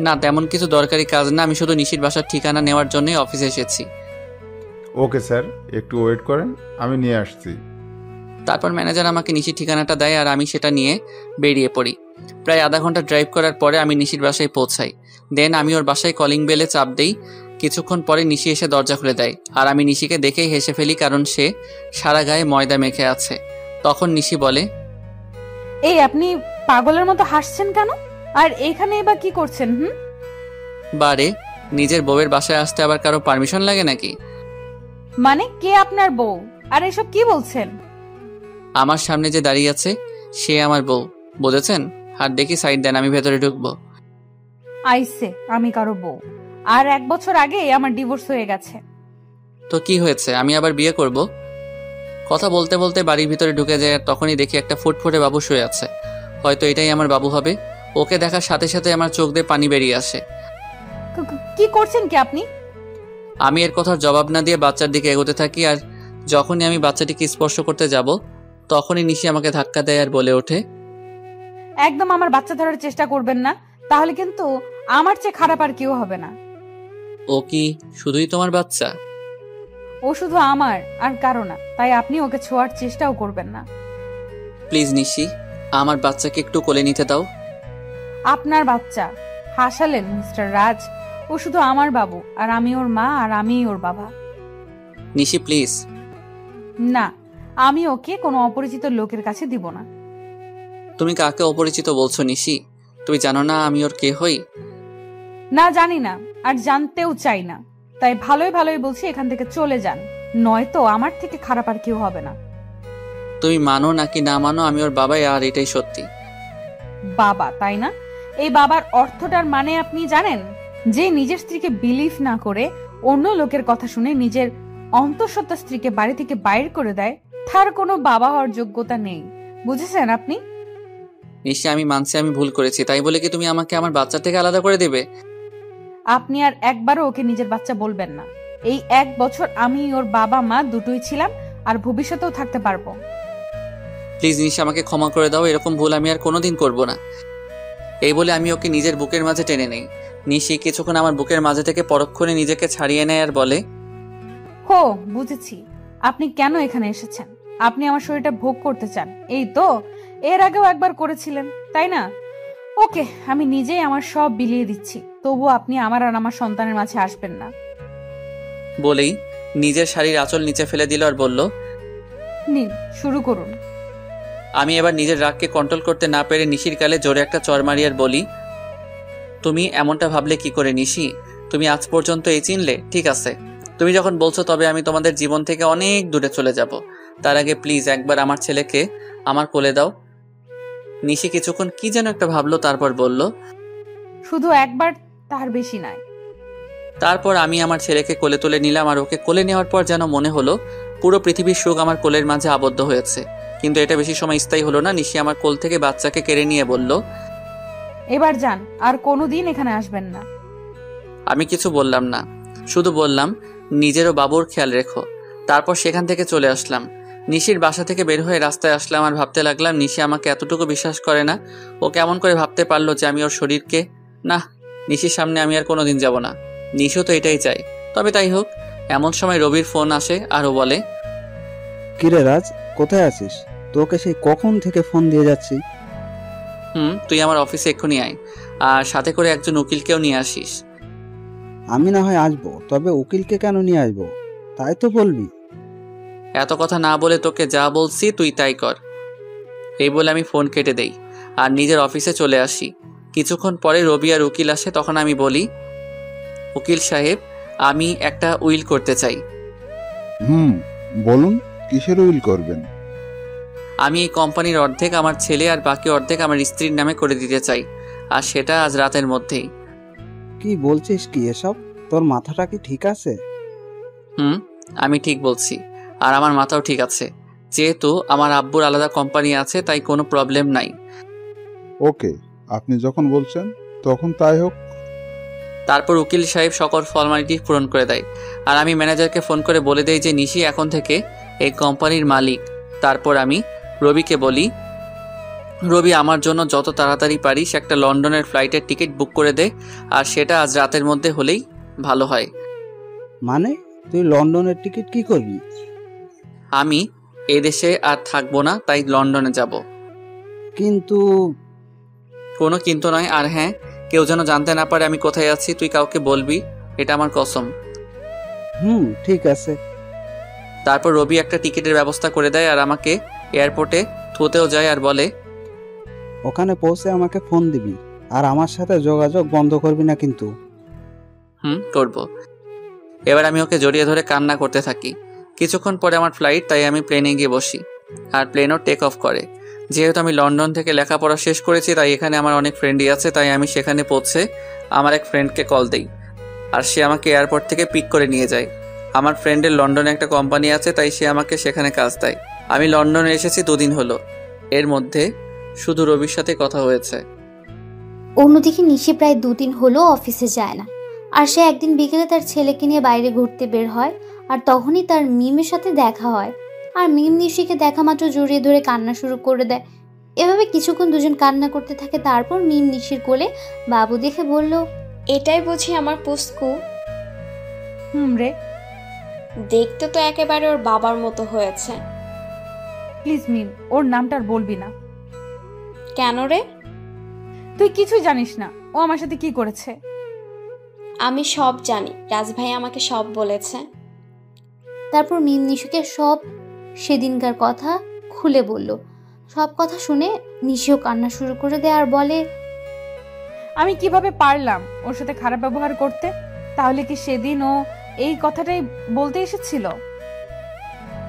না, তেমন কিছু দরকারি কাজ না, আমি শুধু নিশির বাসার ঠিকানা নেওয়ার জন্যই অফিসে এসেছি। ওকে স্যার, একটু ওয়েট করেন, আমি নিয়ে আসছি। তারপর ম্যানেজার আমাকে নিশির ঠিকানাটা দেয় আর আমি সেটা নিয়ে বেরিয়ে পড়ি। প্রায় আধা ঘন্টা ড্রাইভ করার পরে আমি নিশির বাসায় পৌঁছাই। দেন আমি ওর বাসায় কলিং বেলে চাপ দেই। কিছুক্ষণ পরে নিশি এসে দরজা খুলে দেয় আর আমি নিশিকে দেখেই হেসে ফেলি, কারণ সে সারা গায়ে ময়দা মেখে আছে। তখন নিশি বলে, এই আপনি পাগলের মতো হাসছেন কেন? আর এইখানে বা কি করছেন? বারে, নিজের বউয়ের বাসায় আসতে আবার কারো পারমিশন লাগে নাকি? মানে কে আপনার বউ? আর এসব কি বলছেন? আমার সামনে যে দাঁড়িয়ে আছে সে আমার বউ, বুঝেছেন? আর দেখি সাইড দেন, আমি ভেতরে ঢুকবো। আইসে আমি কারো বউ? আর 1 বছর আগে আমার ডিভোর্স হয়ে গেছে। তো কি হয়েছে, আমি আবার বিয়ে করব? কথা বলতে বলতে বাড়ির ভিতরে ঢুকে যায় আর তখনই দেখি একটা ফুটফুটে বাবু শুয়ে আছে। হয়তো এটাই আমার বাবু হবে। ওকে দেখার সাথে সাথে আমার চোখ দিয়ে পানি বেরিয়ে আসে। কি করছেন কি আপনি? আমি এর কথার জবাব না দিয়ে বাচ্চার দিকে এগোতে থাকি, আর যখনই আমি বাচ্চাটিকে স্পর্শ করতে যাব তখনই নিশি আমাকে ধাক্কা দেয় আর বলে ওঠে, একদম আমার বাচ্চা ধরার চেষ্টা করবেন না, তাহলে কিন্তু আমার চেয়ে খারাপ আর কেউ হবে না। ও কি শুধুই তোমার বাচ্চা? ও শুধু আমার আর কারো না, তাই আপনি ওকে ছোঁয়ার চেষ্টাও করবেন না। প্লিজ নিশি, আমার বাচ্চাকে একটু কোলে নিতে দাও। আপনার বাচ্চা? হাসালেন মিস্টার রাজ। ও শুধু আমার বাবু, আর আমি ওর মা, আর আমিই ওর বাবা। নিশি প্লিজ। না, আমি ওকে কোনো অপরিচিত লোকের কাছে দিব না। তুমি কাকে অপরিচিত বলছো নিশি? তুমি জানো না আমি ওর কে হই? না, জানি না, আর জানতেও চাই না। তাই ভালোই ভালোই বলছি, এখান থেকে চলে যান, নয়তো আমার থেকে খারাপ আর কেউ হবে না। তুমি মানো নাকি না মানো, আমি ওর বাবাই, আর এটাই সত্যি। বাবা, তাই না? এই বাবার অর্থটার মানে আপনি জানেন? যে নিজের স্ত্রীকে বিলিভ না করে অন্য লোকের কথা শুনে নিজের অন্তঃসত্ত্বা স্ত্রীকে বাড়ি থেকে বাইর করে দেয়, তার কোনো বাবা হওয়ার যোগ্যতা নেই। বুঝেছেন আপনি? নিশ্চয় আমি মানছি আমি ভুল করেছি, তাই বলে কি তুমি আমাকে আমার বাচ্চা থেকে আলাদা করে দেবে? আপনি আর একবারও ওকে নিজের বাচ্চা বলবেন না। এই 1 বছর আমি ওর বাবা মা দুটোই ছিলাম, আর ভবিষ্যতেও থাকতে পারবো। প্লিজ নিশা, আমাকে ক্ষমা করে দাও, এরকম ভুল আমি আর কোনোদিন করব না। এই বলে আমি ওকে নিজের বুকের মাঝে টেনে নেই। নিশি কিছুক্ষণ আমার বুকের মাঝে থেকে পরক্ষণে নিজেকে ছাড়িয়ে নেয় আর বলে, হো, বুঝেছি আপনি কেন এখানে এসেছেন। আপনি আমার শরীরটা ভোগ করতে চান, এই তো? এর আগেও একবার করেছিলেন, তাই না? ওকে, আমি নিজেই আমার সব বিলিয়ে দিচ্ছি, তবুও আপনি আমার আর আমার সন্তানের মাঝে আসবেন না। বলেই নিজের শাড়ির আঁচল নিচে ফেলে দিল আর বলল, নিন, শুরু করুন। আমি এবার নিজের রাগকে কন্ট্রোল করতে না পেরে নিশির গালে জোরে একটা চড় মারি আর বলি, তুমি এমনটা ভাবলে কি করে নিশি? তুমি আজ পর্যন্ত এই চিনলে? ঠিক আছে, তুমি যখন বলছো তবে আমি তোমাদের জীবন থেকে অনেক দূরে চলে যাব। তার আগে প্লিজ একবার আমার ছেলেকে আমার কোলে দাও। নিশি কিছুক্ষণ কি যেন একটা ভাবলো, তারপর বলল, শুধু একবার, তার বেশি নয়। তারপর আমি আমার ছেলেকে কোলে তুলে নিলাম, আর ওকে কোলে নেওয়ার পর যেন মনে হলো পুরো পৃথিবীর সুখ আমার কোলের মাঝে আবদ্ধ হয়েছে। কিন্তু এটা বেশি সময় স্থায়ী হলো না। নিশি আমার কোল থেকে বাচ্চাকে কেড়ে নিয়ে বলল, এবার যান, আর কোনোদিন এখানে আসবেন না। আমি কিছু বললাম না, শুধু বললাম নিজেরও বাবুর খেয়াল রেখো। তারপর সেখান থেকে চলে আসলাম। নিশির বাসা থেকে বের হয়ে রাস্তায় আসলাম আর ভাবতে লাগলাম, নিশি আমাকে এতটুকু বিশ্বাস করে না। ও কেমন করে ভাবতে পারলো যে আমি ওর শরীরকে, না, নিশির সামনে আমি আর কোনোদিন যাব না। নিশিও তো এটাই চাই। তবে তাই হোক। এমন সময় রবির ফোন আসে আর ও বলে, কিরে রাজ, কোথায় আছিস? তোকে সেই কখন থেকে ফোন দিয়ে যাচ্ছি। তুই আমার অফিসে এক্ষুনি আয়, আর সাথে করে একজন উকিলকেও নিয়ে আসিস। আমি না হয় আসবো, তবে উকিলকে কেন নিয়ে আসবো তাই তো বলবি। এত কথা না বলে তোকে যা বলছি তুই তাই কর। এই বলে আমি ফোন কেটে দেই আর নিজের অফিসে চলে আসি। কিছুক্ষণ পরে রবি আর উকিল আসে। তখন আমি বলি, উকিল সাহেব, আমি একটা উইল করতে চাই। বলুন, কিসের উইল করবেন? আমি এই কোম্পানির অর্ধেক আমার ছেলে আর বাকি অর্ধেক আমার স্ত্রীর নামে করে দিতে চাই, আর সেটা আজ রাতের মধ্যেই। কি বলছিস কি এসব? তোর মাথাটা কি ঠিক আছে? আমি ঠিক বলছি, আর আমার মাথাও ঠিক আছে। যেহেতু আমার আব্বুর আলাদা কোম্পানি আছে, তাই কোনো প্রবলেম নাই। ওকে, আপনি যখন বলছেন তখন তাই হোক। তারপর উকিল সাহেব সকল ফর্মালিটি পূরণ করে দেয়, আর আমি ম্যানেজারকে ফোন করে বলে দেই যে নিশি এখন থেকে এই কোম্পানির মালিক। তারপর আমি রবিকে বলি, রবি, আমার জন্য যত তাড়াতাড়ি পারিস একটা লন্ডনের ফ্লাইটের টিকিট বুক করে দে, আর সেটা আজ রাতের মধ্যে হলেই ভালো হয়। মানে তুই লন্ডনের টিকিট কি করবি? আমি এদেশে আর থাকবো না, তাই লন্ডনে যাব। কিন্তু কোনো কিন্তু নয়। আর হ্যাঁ, কেউ যেন জানতে না পারে আমি কোথায় আছি। তুই কাউকে বলবি, এটা আমার কসম। ঠিক আছে। তারপর রবি একটা টিকিটের ব্যবস্থা করে দেয় আর আমাকে এয়ারপোর্টে থুতেও যায় আর বলে, ওখানে পৌঁছে আমাকে ফোন দিবি, আর আমার সাথে যোগাযোগ বন্ধ করবি না কিন্তু। করব। এবার আমি ওকে জড়িয়ে ধরে কান্না করতে থাকি। কিছুক্ষণ পরে আমার ফ্লাইট, তাই আমি প্লেনে গিয়ে বসি আর প্লেনও টেক অফ করে। যেহেতু আমি লন্ডন থেকে লেখাপড়া শেষ করেছি, তাই এখানে আমার অনেক ফ্রেন্ডই আছে, তাই আমি সেখানে পৌঁছে আমার এক ফ্রেন্ডকে কল দিই আর সে আমাকে এয়ারপোর্ট থেকে পিক করে নিয়ে যায়। আমার ফ্রেন্ডের লন্ডনে একটা কোম্পানি আছে, তাই সে আমাকে সেখানে কাজ দেয়। আমি লন্ডনে এসেছি 2 দিন হলো, এর মধ্যে শুধু রবির সাথে কথা হয়েছে। অন্যদিকে নিশি প্রায় 2 দিন হলো অফিসে যায় না, আর সে একদিন বিকেলে তার ছেলেকে নিয়ে বাইরে ঘুরতে বের হয়, আর তখনই তার মিমের সাথে দেখা হয়। আর মিম নিশিকে দেখা মাত্র জড়িয়ে ধরে কান্না শুরু করে দেয়। এভাবে কিছুক্ষণ দুজন কান্না করতে থাকে। তারপর মিম নিশির কোলে বাবু দেখে বলল, এটাই বুঝি আমার পুস্কু? রে, দেখতে তো একেবারে ওর বাবার মতো হয়েছে। প্লিজ মিম, ওর নামটা আর বলবি না। কেন রে? তুই কিছুই জানিস না ও আমার সাথে কি করেছে। আমি সব জানি, রাজভাই আমাকে সব বলেছে। তারপর মিম নিশিকে সব সেদিনকার কথা খুলে বলল। সব কথা শুনে নিশিও কান্না শুরু করে দেয় আর বলে, আমি কিভাবে পারলাম ওর সাথে খারাপ ব্যবহার করতে? তাহলে কি সেদিন ও এই কথাটাই বলতে এসেছিল?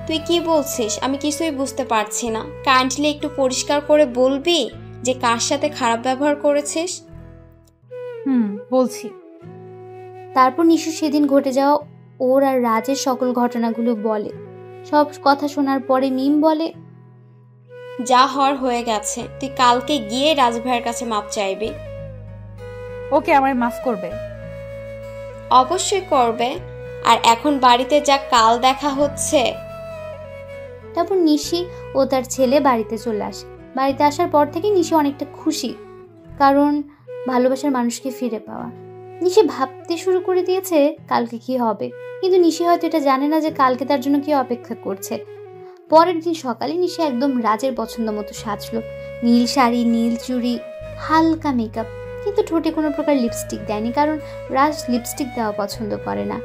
তুই কি বলছিস? আমি কিছুই বুঝতে পারছি না। কাইন্ডলি একটু পরিষ্কার করে বলবি যে কার সাথে খারাপ ব্যবহার করেছিস? বলছি। তারপর নিশু সেদিন ঘটে যাওয়া ওর আর রাজের সকল ঘটনাগুলো বলে। সব কথা শোনার পরে মিম বলে, যা হওয়ার হয়ে গেছে, তুই কালকে গিয়ে রাজভাইয়ের কাছে মাপ চাইবি। ওকে আমায় মাফ করবে? অবশ্যই করবে। আর এখন বাড়িতে যা, কাল দেখা হচ্ছে। তারপর নিশি ও তার ছেলে বাড়িতে চলে আসে। বাড়িতে আসার পর থেকে নিশি অনেকটা খুশি, কারণ ভালোবাসার মানুষকে ফিরে পাওয়া। নিশি ভাবতে শুরু করে দিয়েছে কালকে কি হবে, কিন্তু নিশি হয়তো এটা জানে না যে কালকে তার জন্য কি অপেক্ষা করছে। পরের দিন সকালে নিশি একদম রাজের পছন্দ মতো সাজলো। নীল শাড়ি, নীল চুড়ি, হালকা মেকআপ, কিন্তু ঠোঁটে কোনো প্রকার লিপস্টিক দেয়নি, কারণ রাজ লিপস্টিক দেওয়া পছন্দ করে না।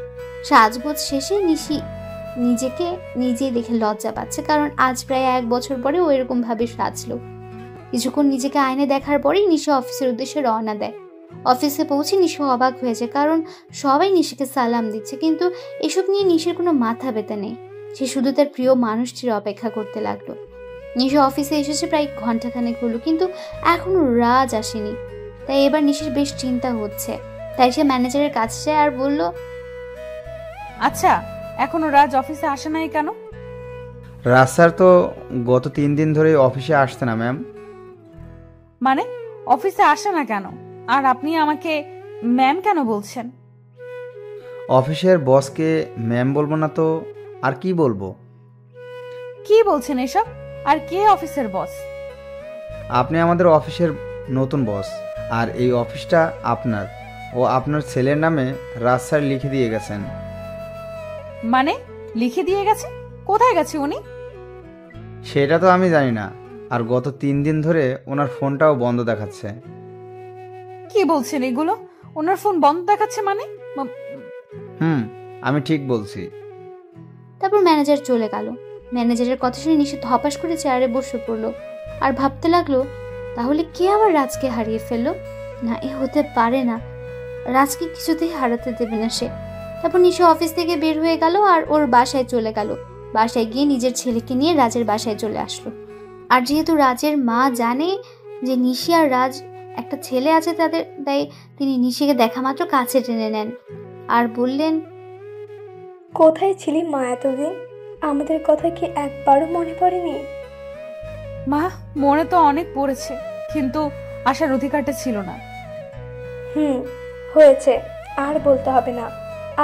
সাজগোজ শেষে নিশি নিজেকে নিজেই দেখে লজ্জা পাচ্ছে, কারণ আজ প্রায় 1 বছর পরে ও এরকম ভাবে সাজলো। কিছুক্ষণ নিজেকে আয়নায় দেখার পরেই নিশি অফিসের উদ্দেশ্যে রওনা দেয়। অফিসে পৌঁছে নিশি অবাক হয়েছে, কারণ সবাই নিশিকে সালাম দিচ্ছে, কিন্তু এসব নিয়ে নিশির কোনো মাথা ব্যথা নেই। সে শুধু তার প্রিয় মানুষটির অপেক্ষা করতে লাগলো। নিশি অফিসে এসেছে প্রায় ঘন্টাখানেক হলো, কিন্তু এখনো রাজ আসেনি। তাই এবার নিশির বেশ চিন্তা হচ্ছে। তাই সে ম্যানেজারের কাছে যায় আর বলল, আচ্ছা, এখনো রাজ অফিসে আসে নাই কেন? রাজ স্যার তো গত 3 দিন ধরে অফিসে আসছে না ম্যাম। মানে অফিসে আসে না কেন? আর আপনি আমাকে ম্যাম কেন বলছেন? অফিসের বসকে ম্যাম বলবো না তো আর কি বলবো? কি বলছেন এসব? আর কে অফিসের বস? আপনি আমাদের অফিসের নতুন বস, আর এই অফিসটা আপনার ও আপনার ছেলের নামে রাজ স্যার লিখে দিয়ে গেছেন। মানে লিখে দিয়ে গেছে? কোথায় গেছে উনি? সেটা তো আমি জানি না, আর গত 3 দিন ধরে ওনার ফোনটাও বন্ধ দেখাচ্ছে। কি বলছেন এগুলো? ওনার ফোন বন্ধ দেখাচ্ছে মানে? আমি ঠিক বলছি। তারপর ম্যানেজার চলে গেল। ম্যানেজারের কথা শুনে নিশি ধপাস করে চেয়ারে বসে পড়লো আর ভাবতে লাগলো, তাহলে কে আবার রাজকে হারিয়ে ফেললো? না, এ হতে পারে না, রাজকে কিছুতেই হারাতে দেবে না সে। তারপর নিশি অফিস থেকে বের হয়ে গেল আর ওর বাসায় চলে গেল। বাসায় গিয়ে নিজের ছেলেকে নিয়ে রাজের বাসায় চলে আসলো। আর যেহেতু রাজের মা জানে যে নিশি আর রাজ একটা ছেলে আছে তাদের, তাই তিনি নিশিকে দেখা মাত্র কাছে টেনে নেন আর বললেন, কোথায় ছিলি মা এতদিন? আমাদের কথা কি একবারও মনে পড়েনি? মা, মনে তো অনেক পড়েছে, কিন্তু আসার অধিকারটা ছিল না। হয়েছে, আর বলতে হবে না।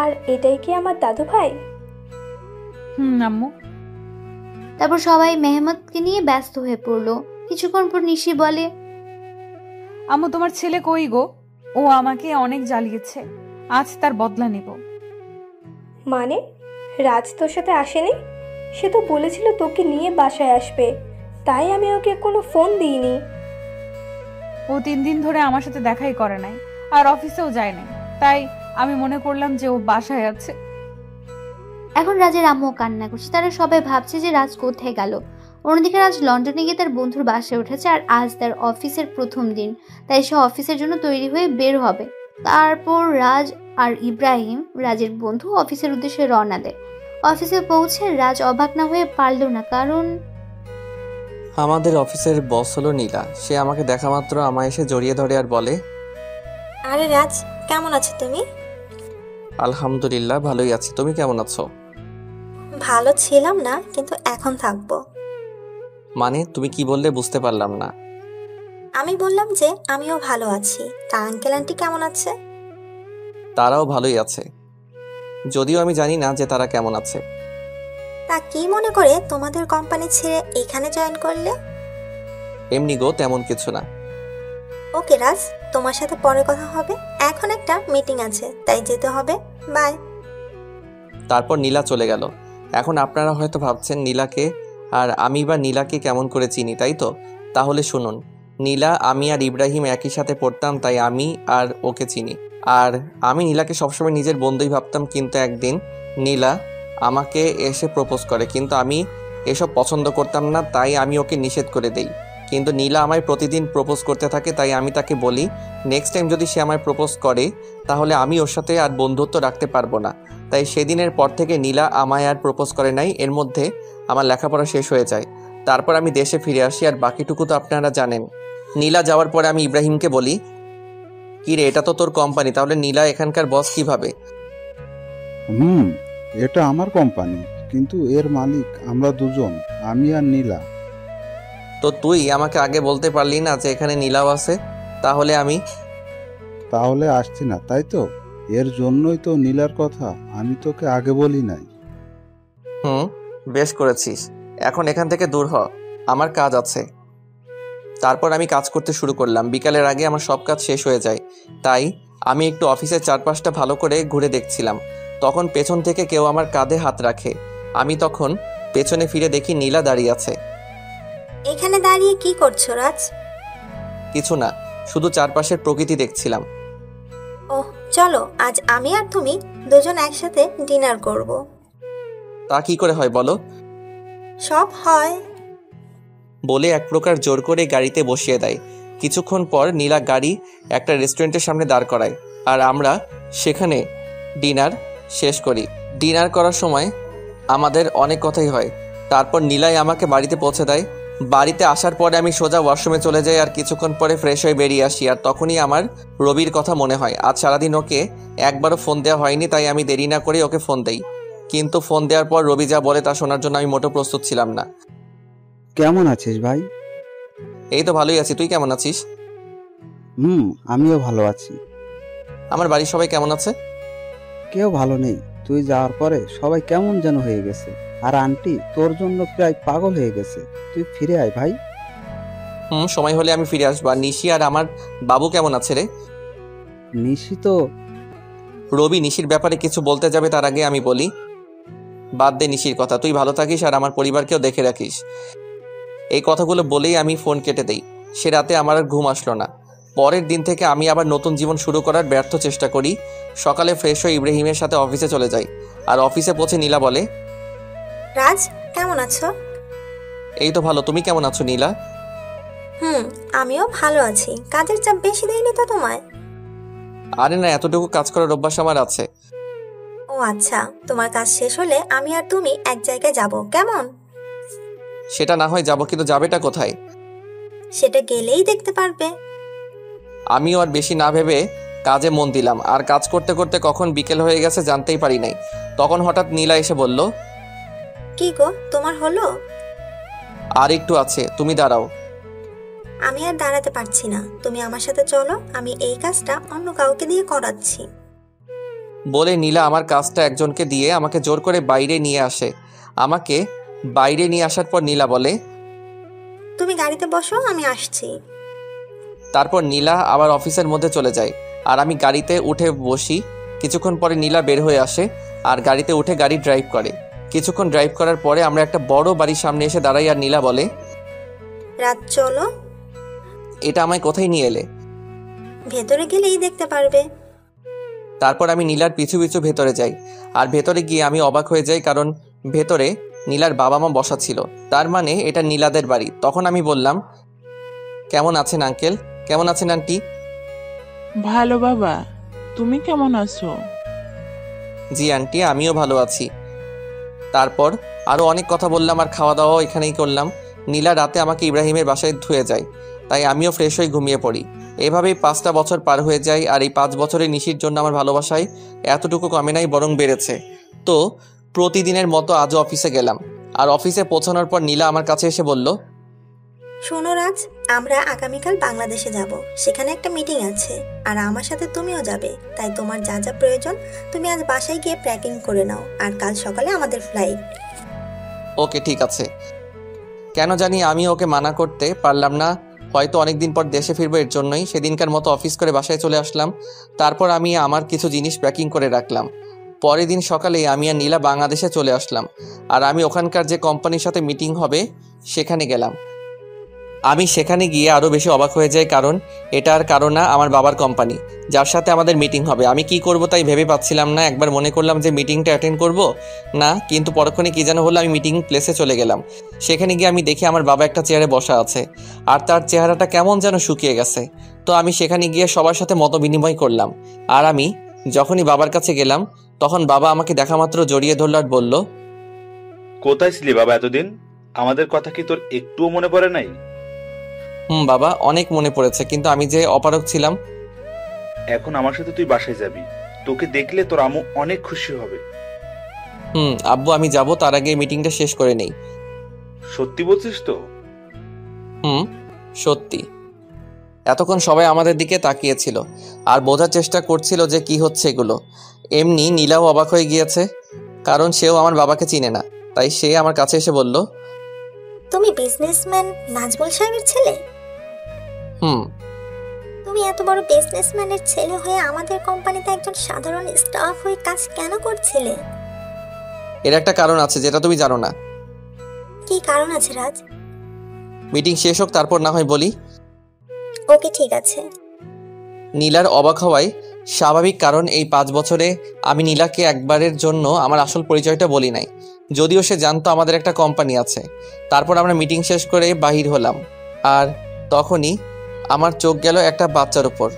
আর এটাই কি আমার দাদু ভাই? আম্মু। তারপর সবাই মেহমতকে নিয়ে ব্যস্ত হয়ে পড়লো। কিছুক্ষণ পর নিশি বলে, আম্মু তোমার ছেলে কই গো? ও আমাকে অনেক জ্বালিয়েছে, আজ তার বদলা নেব। মানে রাজ তোর সাথে আসেনি? সে তো বলেছিল তোকে নিয়ে বাসায় আসবে, তাই আমি ওকে কোনো ফোন দিইনি। ও 3 দিন ধরে আমার সাথে দেখাই করে নাই, আর অফিসেও যায় নাই, তাই আমি মনে করলাম যে ও বাসায় আছে। এখন রাজের আম্মু কান্না করছে। তারা সবাই ভাবছে যে রাজ কোথায় গেল। অন্যদিকে রাজ লন্ডনে গিয়ে তার বন্ধুর বাসায় উঠেছে, আর আজ তার অফিসের প্রথম দিন, তাই সে অফিসের জন্য তৈরি হয়ে বের হবে। তারপর রাজ আর ইব্রাহিম, রাজের বন্ধু, অফিসের উদ্দেশ্যে রওনা দেয়। অফিসে পৌঁছে রাজ অবাক না হয়ে পারল না, কারণ আমাদের অফিসের বস হলো নীলা। সে আমাকে দেখা মাত্র আমায় এসে জড়িয়ে ধরে আর বলে, আরে রাজ, কেমন আছো তুমি? আলহামদুলিল্লাহ ভালোই আছি, তুমি কেমন আছো? ভালো ছিলাম না, কিন্তু এখন থাকবো। মানে তুমি কি বললে বুঝতে পারলাম না। আমি বললাম যে আমিও ভালো আছি। তা আঙ্কেল আন্টি কেমন আছে? তারাও ভালোই আছে, যদিও আমি জানি না যে তারা কেমন আছে। তা কি মনে করে তোমাদের কোম্পানি ছেড়ে এখানে জয়েন করলে? এমনি গো, তেমন কিছু না। ওকে রাজ, তোমার সাথে পরে কথা হবে, এখন একটা মিটিং আছে তাই যেতে হবে। বাই। তারপর নীলা চলে গেল। এখন আপনারা হয়তো ভাবছেন নীলাকে আর আমি বা নীলাকে কেমন করে চিনি, তাই তো? তাহলে শুনুন, নীলা, আমি আর ইব্রাহিম একই সাথে পড়তাম, তাই আমি আর ওকে চিনি। আর আমি নীলাকে সবসময় নিজের বন্ধুই ভাবতাম, কিন্তু একদিন নীলা আমাকে এসে প্রপোজ করে, কিন্তু আমি এসব পছন্দ করতাম না, তাই আমি ওকে নিষেধ করে দেই। কিন্তু নীলা আমায় প্রতিদিন প্রপোজ করতে থাকে, তাই আমি তাকে বলি নেক্সট টাইম যদি সে আমায় প্রপোজ করে তাহলে আমি ওর সাথে আর বন্ধুত্ব রাখতে পারবো না। তাই সেদিনের পর থেকে নীলা আমায় আর প্রপোজ করে নাই। এর মধ্যে আমার লেখাপড়া শেষ হয়ে যায়। তারপর আমি দেশে ফিরে আসি, আর বাকিটুকু তো আপনারা জানেন। নীলা যাওয়ার পরে আমি ইব্রাহিমকে বলি, কি রে, এটা তো তোর কোম্পানি, তাহলে নীলা এখানকার বস কিভাবে? এটা আমার কোম্পানি, কিন্তু এর মালিক আমরা দুজন, আমি আর নীলা। তো তুই আমাকে আগে বলতে পারলি না যে এখানে নীলাও আছে? তাহলে আসছি না, তাই তো? এর জন্যই তো নীলার কথা আমি তোকে আগে বলি নাই। বেশ করেছিস। এখন এখান থেকে দূর হ, আমার কাজ আছে। তারপর আমি কাজ করতে শুরু করলাম। বিকালের আগে আমার সব কাজ শেষ হয়ে যায়, তাই আমি একটু অফিসের চারপাশটা ভালো করে ঘুরে দেখছিলাম। তখন পেছন থেকে কেউ আমার কাঁধে হাত রাখে। আমি তখন পেছনে ফিরে দেখি নীলা দাঁড়িয়ে আছে। এখানে দাঁড়িয়ে কি করছো রাজ? কিছু না, শুধু চারপাশের প্রকৃতি দেখছিলাম। ওহ, চলো আজ আমি আর তুমি দুজন একসাথে ডিনার করব। তা কি করে হয় বলো? সব হয়। বলে এক প্রকার জোর করে গাড়িতে বসিয়ে দেয়। কিছুক্ষণ পর নীলা গাড়ি একটা রেস্টুরেন্টের সামনে দাঁড় করায়, আর আমরা সেখানে ডিনার শেষ করি। ডিনার করার সময় আমাদের অনেক কথাই হয়। তারপর নীলাই আমাকে বাড়িতে পৌঁছে দেয়। বাড়িতে আসার পরে আমি সোজা ওয়াশরুমে চলে যাই, আর কিছুক্ষণ পরে ফ্রেশ হয়ে বেরিয়ে আসি। আর তখনই আমার রবির কথা মনে হয়। আজ সারাদিন ওকে একবারও ফোন দেওয়া হয়নি, তাই আমি দেরি না করে ওকে ফোন দেই। কিন্তু ফোন দেওয়ার পর রবি যা বলে তা শোনার জন্য আমি মোটেও প্রস্তুত ছিলাম না। কেমন আছিস ভাই? এই তো ভালোই আছি, তুই কেমন আছিস? আমিও ভালো আছি। আমার বাড়ির সবাই কেমন আছে? কেউ ভালো নেই। তুই যাওয়ার পরে সবাই কেমন যেন হয়ে গেছে, আর আন্টি তোর জন্য প্রায় পাগল হয়ে গেছে। তুই ফিরে আয় ভাই। সময় হলে আমি ফিরে আসবো। আর নিশি আর আমার বাবু কেমন আছে রে? নিশি তো... রবি নিশির ব্যাপারে কিছু বলতে যাবে, তার আগে আমি বলি, বাদ দে নিশির কথা, তুই ভালো থাকিস আর আমার পরিবারকেও দেখে রাখিস। এই কথাগুলো বলেই আমি ফোন কেটে দেই। সে রাতে আমার আর ঘুম আসলো না। পরের দিন থেকে আমি আবার নতুন জীবন শুরু করার ব্যর্থ চেষ্টা করি। সকালে ফ্রেশ হয়ে ইব্রাহিমের সাথে অফিসে চলে যাই। আর অফিসে পৌঁছে নীলা বলে, রাজ কেমন আছো? এই তো ভালো, তুমি কেমন আছো নীলা? আমিও ভালো আছি। কাজের চাপ বেশি দেয়নি তো তোমায়? আরে না, এতটুকু কাজ করার অভ্যাস আমার আছে। ও আচ্ছা, তোমার কাজ শেষ হলে আমি আর তুমি এক জায়গায় যাব, কেমন? সেটা না হয় যাবো, কিন্তু যাবেটা কোথায়? সেটা গেলেই দেখতে পারবে। আমিও আর বেশি না ভেবে কাজে মন দিলাম। আর কাজ করতে করতে কখন বিকেল হয়ে গেছে জানতেই পারি নাই। তখন হঠাৎ নীলা এসে বলল, কি গো, তোমার হলো? আর একটু আছে, তুমি দাঁড়াও। আমি আর দাঁড়াতে পারছি না, তুমি আমার সাথে চলো, আমি এই কাজটা অন্য কাউকে দিয়ে করাচ্ছি। বলে নীলা আমার কাজটা একজনকে দিয়ে আমাকে জোর করে বাইরে নিয়ে আসে। আমাকে বাইরে নিয়ে আসার পর নীলা বলে, তুমি গাড়িতে বসো, আমি আসছি। তারপর নীলা আবার অফিসের মধ্যে চলে যায় আর আমি গাড়িতে উঠে বসি। কিছুক্ষণ পরে নীলা বের হয়ে আসে আর গাড়িতে উঠে গাড়ি ড্রাইভ করে। কিছুক্ষণ ড্রাইভ করার পরে আমরা একটা বড় বাড়ির সামনে এসে দাঁড়াই আর নীলা বলে, রাত চলো। এটা আমায় কোথায় নিয়ে এলে? ভেতরে গেলেই দেখতে পারবে। তারপর আমি নীলার পিছু পিছু ভেতরে যাই আর ভেতরে গিয়ে আমি অবাক হয়ে যাই, কারণ ভেতরে নীলার বাবা মা বসা ছিল। তার মানে এটা নীলাদের বাড়ি। তখন আমি বললাম, কেমন আছেন আঙ্কেল? কেমন আছেন আন্টি? ভালো বাবা, তুমি কেমন আছো? জি আন্টি, আমিও ভালো আছি। তারপর আরও অনেক কথা বললাম আর খাওয়া দাওয়াও এখানেই করলাম। নীলা রাতে আমাকে ইব্রাহিমের বাসায় ধুয়ে যায়, তাই আমিও ফ্রেশ হয়ে ঘুমিয়ে পড়ি। এভাবেই 5টা বছর পার হয়ে যায় আর এই 5 বছরে নিশির জন্য আমার ভালোবাসায় এতটুকু কমে নাই, বরং বেড়েছে। তো প্রতিদিনের মতো আজও অফিসে গেলাম আর অফিসে পৌঁছানোর পর নীলা আমার কাছে এসে বলল, শোনো রাজ, আমরা আগামীকাল বাংলাদেশে যাব। সেখানে একটা মিটিং আছে আর আমার সাথে তুমিও যাবে। তাই তোমার যা যা প্রয়োজন তুমি আজ বাসায় গিয়ে প্যাকিং করে নাও, আর কাল সকালে আমাদের ফ্লাইট। ওকে ঠিক আছে। কেন জানি আমি ওকে মানা করতে পারলাম না। হয়তো অনেকদিন পর দেশে ফিরবো, এর জন্যই সেদিনকার মতো অফিস করে বাসায় চলে আসলাম। তারপর আমি আমার কিছু জিনিস প্যাকিং করে রাখলাম। পরের দিন সকালেই আমি আর নীলা বাংলাদেশে চলে আসলাম আর আমি ওখানকার যে কোম্পানির সাথে মিটিং হবে সেখানে গেলাম। আমি সেখানে গিয়ে আরও বেশি অবাক হয়ে যাই, কারণ এটা আর কারো না, আমার বাবার কোম্পানি, যার সাথে আমাদের মিটিং হবে। আমি কি করব তাই ভেবে পাচ্ছিলাম না। একবার মনে করলাম যে মিটিংটা অ্যাটেন্ড করব না, কিন্তু পরক্ষণে কী যেন হলো, আমি মিটিং প্লেসে চলে গেলাম। সেখানে গিয়ে আমি দেখি আমার বাবা একটা চেয়ারে বসা আছে আর তার চেহারাটা কেমন যেন শুকিয়ে গেছে। তো আমি সেখানে গিয়ে সবার সাথে মত বিনিময় করলাম। আর আমি যখনই বাবার কাছে গেলাম তখন বাবা আমাকে দেখা মাত্র জড়িয়ে ধরল আর বলল, কোথায় ছিলি বাবা এতদিন? আমাদের কথা কি তোর একটুও মনে পড়ে নাই? বাবা, অনেক মনে পড়েছে, কিন্তু আমি যে অপারগ ছিলাম। এখন আমার সাথে তুই বাসায় যাবি। তোকে দেখলে তোর আম্মু অনেক খুশি হবে। আব্বু, আমি যাব, তার আগে মিটিংটা শেষ করে নেই। সত্যি বলছিস তো? সত্যি। এতক্ষণ সবাই আমাদের দিকে তাকিয়েছিল আর বোঝার চেষ্টা করছিল যে কি হচ্ছে এগুলো। এমনি নীলাও অবাক হয়ে গিয়েছে, কারণ সেও আমার বাবাকে চিনে না। তাই সে আমার কাছে এসে বলল, তুমি বিজনেসম্যান নাজমুল সাহেবের ছেলে? তুমি এত বড় বিজনেসম্যানের ছেলে হয়ে আমাদের কোম্পানিতে একজন সাধারণ স্টাফ হয়ে কাজ কেন করছিলে? এর একটা কারণ আছে যেটা তুমি জানো না। কি কারণ আছে রাজ? মিটিং শেষ হোক, তারপর না হয় বলি। ওকে ঠিক আছে। নীলার অবাক হওয়ায় স্বাভাবিক, কারণ এই 5 বছরে আমি নীলাকে একবারের জন্য আমার আসল পরিচয়টা বলি নাই, যদিও সে জানতো আমাদের একটা কোম্পানি আছে। তারপর আমরা মিটিং শেষ করে বাহির হলাম আর তখনই আমার চোখ গেল একটা বাচ্চার উপর।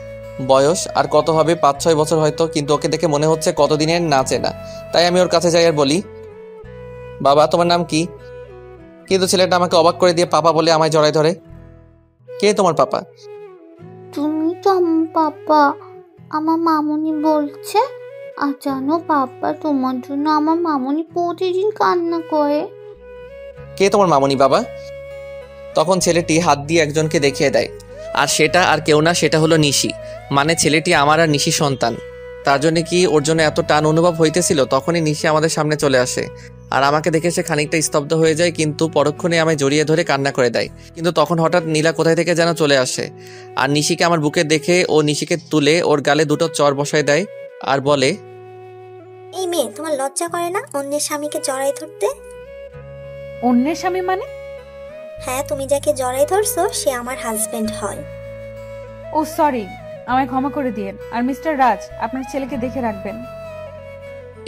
বয়স আর কত হবে, 5-6 বছর হয়তো, কিন্তু ওকে দেখে মনে হচ্ছে কতদিনের না চেনা। তাই আমি ওর কাছে যাই আর বলি, বাবা তোমার নাম কি? কিন্তু ছেলেটা আমাকে অবাক করে দিয়ে পাপা বলে আমায় জড়ায় ধরে। কে তোমার পাপা? তুমি তো আমার পাপা, আমার মামুনি বলছে। আর জানো পাপা, তোমার জন্য আমার মামুনি প্রতিদিন কান্না করে। কে তোমার মামুনি বাবা? তখন ছেলেটি হাত দিয়ে একজনকে দেখিয়ে দেয়, আর সেটা আর কেউ না, সেটা হলো নিশি। মানে ছেলেটি আমার আর নিশি সন্তান। তার জন্য কি ওর জন্য এত টান অনুভব হইতেছিল? তখনই নিশি আমাদের সামনে চলে আসে আর আমাকে দেখে সে খানিকটা স্তব্ধ হয়ে যায়, কিন্তু পরক্ষণে আমায় জড়িয়ে ধরে কান্না করে দেয়। কিন্তু তখন হঠাৎ নীলা কোথায় থেকে যেন চলে আসে আর নিশিকে আমার বুকে দেখে ও নিশিকে তুলে ওর গালে 2টো চড় বসায় দেয় আর বলে, এই মেয়ে, তোমার লজ্জা করে না অন্যের স্বামীকে জড়াই ধরতে? অন্যের স্বামী মানে? হ্যাঁ, তুমি যাকে জড়াই ধরছো সে আমার হাজবেন্ড হয়। ও সরি, আমায় ক্ষমা করে দিয়েন। আর মিস্টার রাজ, আপনার ছেলেকে দেখে রাখবেন।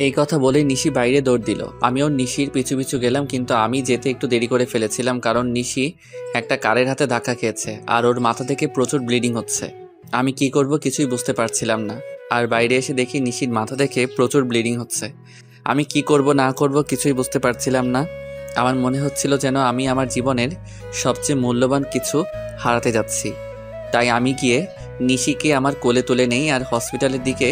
এই কথা বলে নিশি বাইরে দৌড় দিল। আমিও নিশির পিছু পিছু গেলাম, কিন্তু আমি যেতে একটু দেরি করে ফেলেছিলাম, কারণ নিশি একটা কারের হাতে ধাক্কা খেয়েছে আর ওর মাথা থেকে প্রচুর ব্লিডিং হচ্ছে। আমি কি করব কিছুই বুঝতে পারছিলাম না। আর বাইরে এসে দেখি নিশির মাথা থেকে প্রচুর ব্লিডিং হচ্ছে। আমি কি করব না করব কিছুই বুঝতে পারছিলাম না। আমার মনে হচ্ছিল যেন আমি আমার জীবনের সবচেয়ে মূল্যবান কিছু হারাতে যাচ্ছি। তাই আমি গিয়ে নিশিকে আমার কোলে তুলে নেই আর হসপিটালের দিকে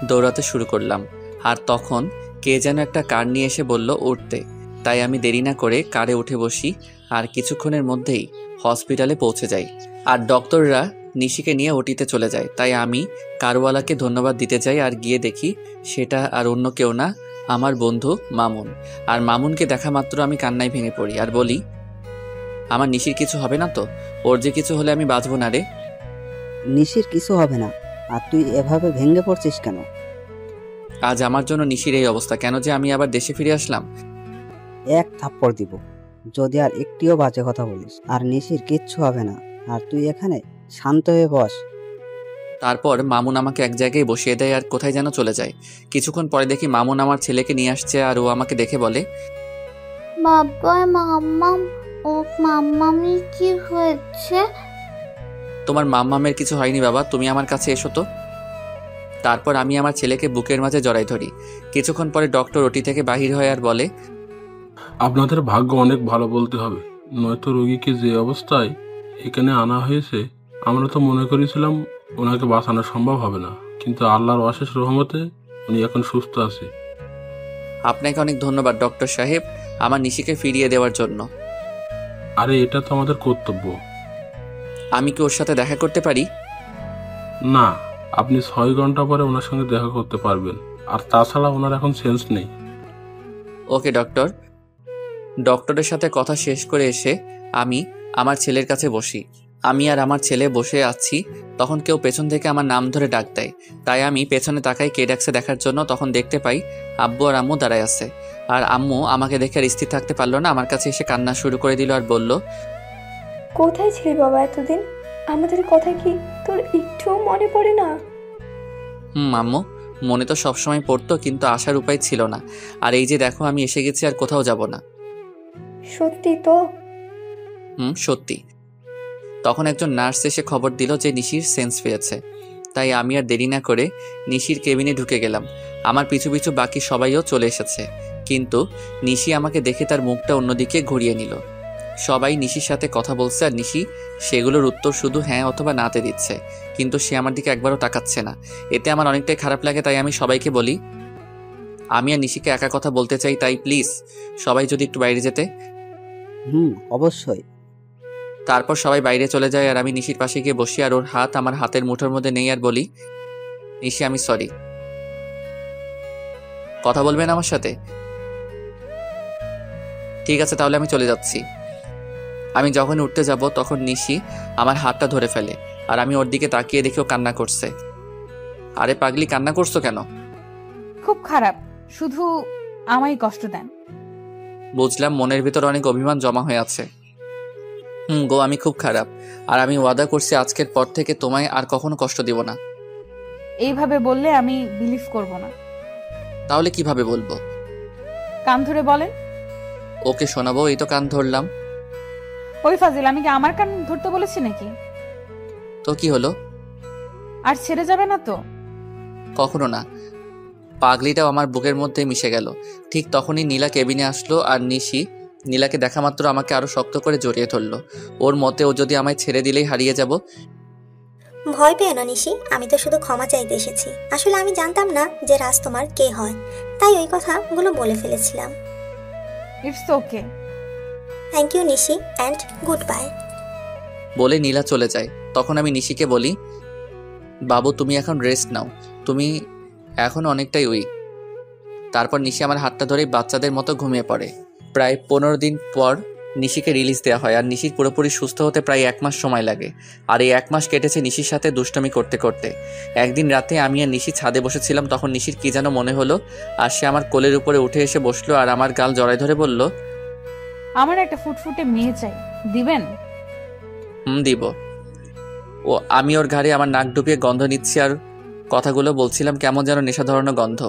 দৌড়াতে শুরু করলাম। আর তখন কে যেন একটা কার নিয়ে এসে বলল উঠতে। তাই আমি দেরি না করে কারে উঠে বসি আর কিছুক্ষণের মধ্যেই হসপিটালে পৌঁছে যাই। আর ডক্টররা নিশিকে নিয়ে ওটিতে চলে যায়। তাই আমি কারওয়ালাকে ধন্যবাদ দিতে যাই আর গিয়ে দেখি সেটা আর অন্য কেউ না, আমার বন্ধু মামুন। আর মামুনকে দেখা মাত্র আমি কান্নায় ভেঙে পড়ি আর বলি, আমার নিশির কিছু হবে না তো? ওর যে কিছু হলে আমি বাঁচবো না রে। নিশির কিছু হবে না। আর তুই এভাবে ভেঙে পড়ছিস কেন? আজ আমার জন্য নিশির এই অবস্থা, কেন যে আমি আবার দেশে ফিরে আসলাম। এক থাপ্পড় দিব যদি আর একটিও বাজে কথা বলিস। আর নিশির কিচ্ছু হবে না। আর তুই এখানে শান্ত হয়ে বস। তারপর মামুন আমাকে এক জায়গায় বসিয়ে দেয় আর কোথায় যেন চলে যায়। কিছুক্ষণ পরে দেখি মামুন আমার ছেলেকে নিয়ে আসছে আর ও আমাকে দেখে বলে, বাবা মাম্মাম, ও মাম্মামি কি হয়েছে? তোমার মাম্মামের কিছু হয়নি বাবা, তুমি আমার কাছে এসো তো। তারপর আমি আমার ছেলেকে বুকের মাঝে জড়াই ধরি। কিছুক্ষণ পরে ডক্টর ওটি থেকে বাহির হয় আর বলে, আপনাদের ভাগ্য অনেক ভালো বলতে হবে, নয়তো রোগীকে যে অবস্থায় এখানে আনা হয়েছে আমরা তো মনে করেছিলাম ওনাকে বাঁচানো সম্ভব হবে না, কিন্তু আল্লাহর অশেষ রহমতে উনি এখন সুস্থ আছে। আপনাকে অনেক ধন্যবাদ ডক্টর সাহেব, আমার নিশিকে ফিরিয়ে দেওয়ার জন্য। আরে এটা তো আমাদের কর্তব্য। আমি কি ওর সাথে দেখা করতে পারি? না, আপনি 6 ঘন্টা পরে ওনার সঙ্গে দেখা করতে পারবেন, আর তাছাড়া ওনার এখন সেন্স নেই। ওকে ডক্টর। ডক্টরের সাথে কথা শেষ করে এসে আমি আমার ছেলের কাছে বসি। আমি আর আমার ছেলে বসে আছি, তখন কেউ পেছন থেকে আমার নাম ধরে ডাক দেয়। তাই আমি পেছনে তাকাই কে ডাকছে দেখার জন্য। তখন দেখতে পাই আব্বু আর আম্মু দাঁড়ায় আছে। আর আম্মু আমাকে দেখে আর স্থির থাকতে পারলো না, আমার কাছে এসে কান্না শুরু করে দিল আর বলল, কোথায় ছিলি বাবা এতদিন? আমাদের কথা কি তোর একটুও মনে পড়ে না? আম্মু, মনে তো সবসময় পড়তো, কিন্তু আসার উপায় ছিল না। আর এই যে দেখো আমি এসে গেছি, আর কোথাও যাব না। সত্যি তো? সত্যি। তখন একজন নার্স এসে খবর দিল যে নিশির সেন্স পেয়েছে। তাই আমি আর দেরি না করে নিশির কেবিনে ঢুকে গেলাম। আমার পিছু পিছু বাকি সবাইও চলে এসেছে, কিন্তু নিশি আমাকে দেখে তার মুখটা অন্যদিকে ঘুরিয়ে নিল। সবাই নিশির সাথে কথা বলছে আর নিশি সেগুলোর উত্তর শুধু হ্যাঁ অথবা নাতে দিচ্ছে, কিন্তু সে আমার দিকে একবারও তাকাচ্ছে না। এতে আমার অনেকটাই খারাপ লাগে। তাই আমি সবাইকে বলি, আমি আর নিশিকে একা কথা বলতে চাই, তাই প্লিজ সবাই যদি একটু বাইরে যেতে। অবশ্যই। তারপর সবাই বাইরে চলে যায় আর আমি নিশির পাশে গিয়ে বসি আর ওর হাত আমার হাতের মুঠোর মধ্যে নেই আর বলি, নিশি আমি সরি। কথা বলবেন আমার সাথে? ঠিক আছে, তাহলে আমি চলে যাচ্ছি। আমি যখন উঠতে যাব তখন নিশি আমার হাতটা ধরে ফেলে আর আমি ওর দিকে তাকিয়ে দেখেও কান্না করছে। আরে পাগলি, কান্না করছো কেন? খুব খারাপ, শুধু আমায় কষ্ট দেন। বুঝলাম মনের ভিতর অনেক অভিমান জমা হয়ে আছে। গো, আমি খুব খারাপ, আর আমি ওয়াদা করছি আজকের পর থেকে তোমায় আর কখনো কষ্ট দিব না। এইভাবে বললে আমি বিলিভ করব না। তাহলে কিভাবে বলবো? কান ধরে বলেন। ওকে শোনাবো, এই তো কান ধরলাম। ওই ফাজিল, আমি কি আমার কান ধরতে বলেছি নাকি? তো কি হলো? আর ছেড়ে যাবে না তো? কখনো না। পাগলিটাও আমার বুকের মধ্যে মিশে গেল। ঠিক তখনই নীলা কেবিনে আসলো আর নিশি নীলাকে দেখা মাত্র আমাকে আরো শক্ত করে জড়িয়ে ধরলো। ওর মতে ও যদি আমায় ছেড়ে দিলেই হারিয়ে যাব। ভয় পেও না নিশি, আমি তো শুধু ক্ষমা চাইতে এসেছি। আসলে আমি জানতাম না যে রাজ তোমার কে হয়, তাই ওই কথাগুলো বলে ফেলেছিলাম। It's okay. Thank you Nishi, and good bye. বলে নীলা চলে যায়। তখন আমি নিশিকে বলি, বাবু তুমি এখন রেস্ট নাও, তুমি এখন অনেকটাই উইক। তারপর নিশি আমার হাতটা ধরে বাচ্চাদের মতো ঘুমিয়ে পড়ে। প্রায় 15 দিন পর নিশিকে রিলিজ দেওয়া হয় আর নিশির পুরোপুরি সুস্থ হতে প্রায় 1 মাস সময় লাগে। আর এই 1 মাস কেটেছে নিশির সাথে দুষ্টমি করতে করতে। একদিন রাতে আমি আর নিশি ছাদে বসেছিলাম, তখন নিশির কি যেন মনে হলো আর সে আমার কোলের উপরে উঠে এসে বসলো আর আমার গাল জড়ায় ধরে বলল, আমার একটা ফুটফুটে মেয়ে চাই, দিবেন? দিব। ও আমি ওর ঘাড়ে আমার নাক ডুবিয়ে গন্ধ নিচ্ছি আর কথাগুলো বলছিলাম, কেমন যেন নেশা ধরানো গন্ধ।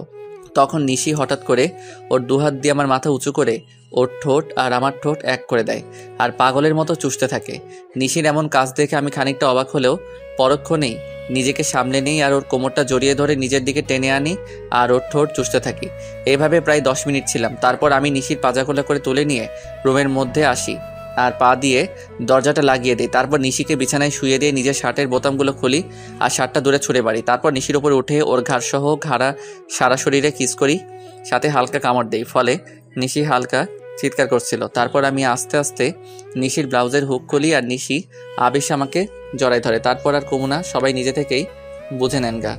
তখন নিশি হঠাৎ করে ওর 2 হাত দিয়ে আমার মাথা উঁচু করে ওর ঠোঁট আর আমার ঠোঁট এক করে দেয় আর পাগলের মতো চুষতে থাকে। নিশির এমন কাজ দেখে আমি খানিকটা অবাক হলেও পরক্ষণেই নিজেকে সামলে নেই আর ওর কোমরটা জড়িয়ে ধরে নিজের দিকে টেনে আনি আর ওর ঠোঁট চুষতে থাকি। এভাবে প্রায় 10 মিনিট ছিলাম। তারপর আমি নিশির পাজাখোলা করে তুলে নিয়ে রুমের মধ্যে আসি আর পা দিয়ে দরজাটা লাগিয়ে দিই। তারপর নিশিকে বিছানায় শুয়ে দিয়ে নিজের শার্টের বোতামগুলো খুলি আর শার্টটা দূরে ছুঁড়ে মারি। তারপর নিশির ওপর উঠে ওর ঘাড় সহ সারা শরীরে কিস করি, সাথে হালকা কামড় দেই। ফলে নিশি হালকা চিৎকার করছিল। তারপর আমি আস্তে আস্তে নিশির ব্লাউজের হুক খুলি আর নিশি আবেশ আমাকে জড়ায় ধরে। তারপর আর কমুনা, সবাই নিজে থেকেই বুঝে নেন গা।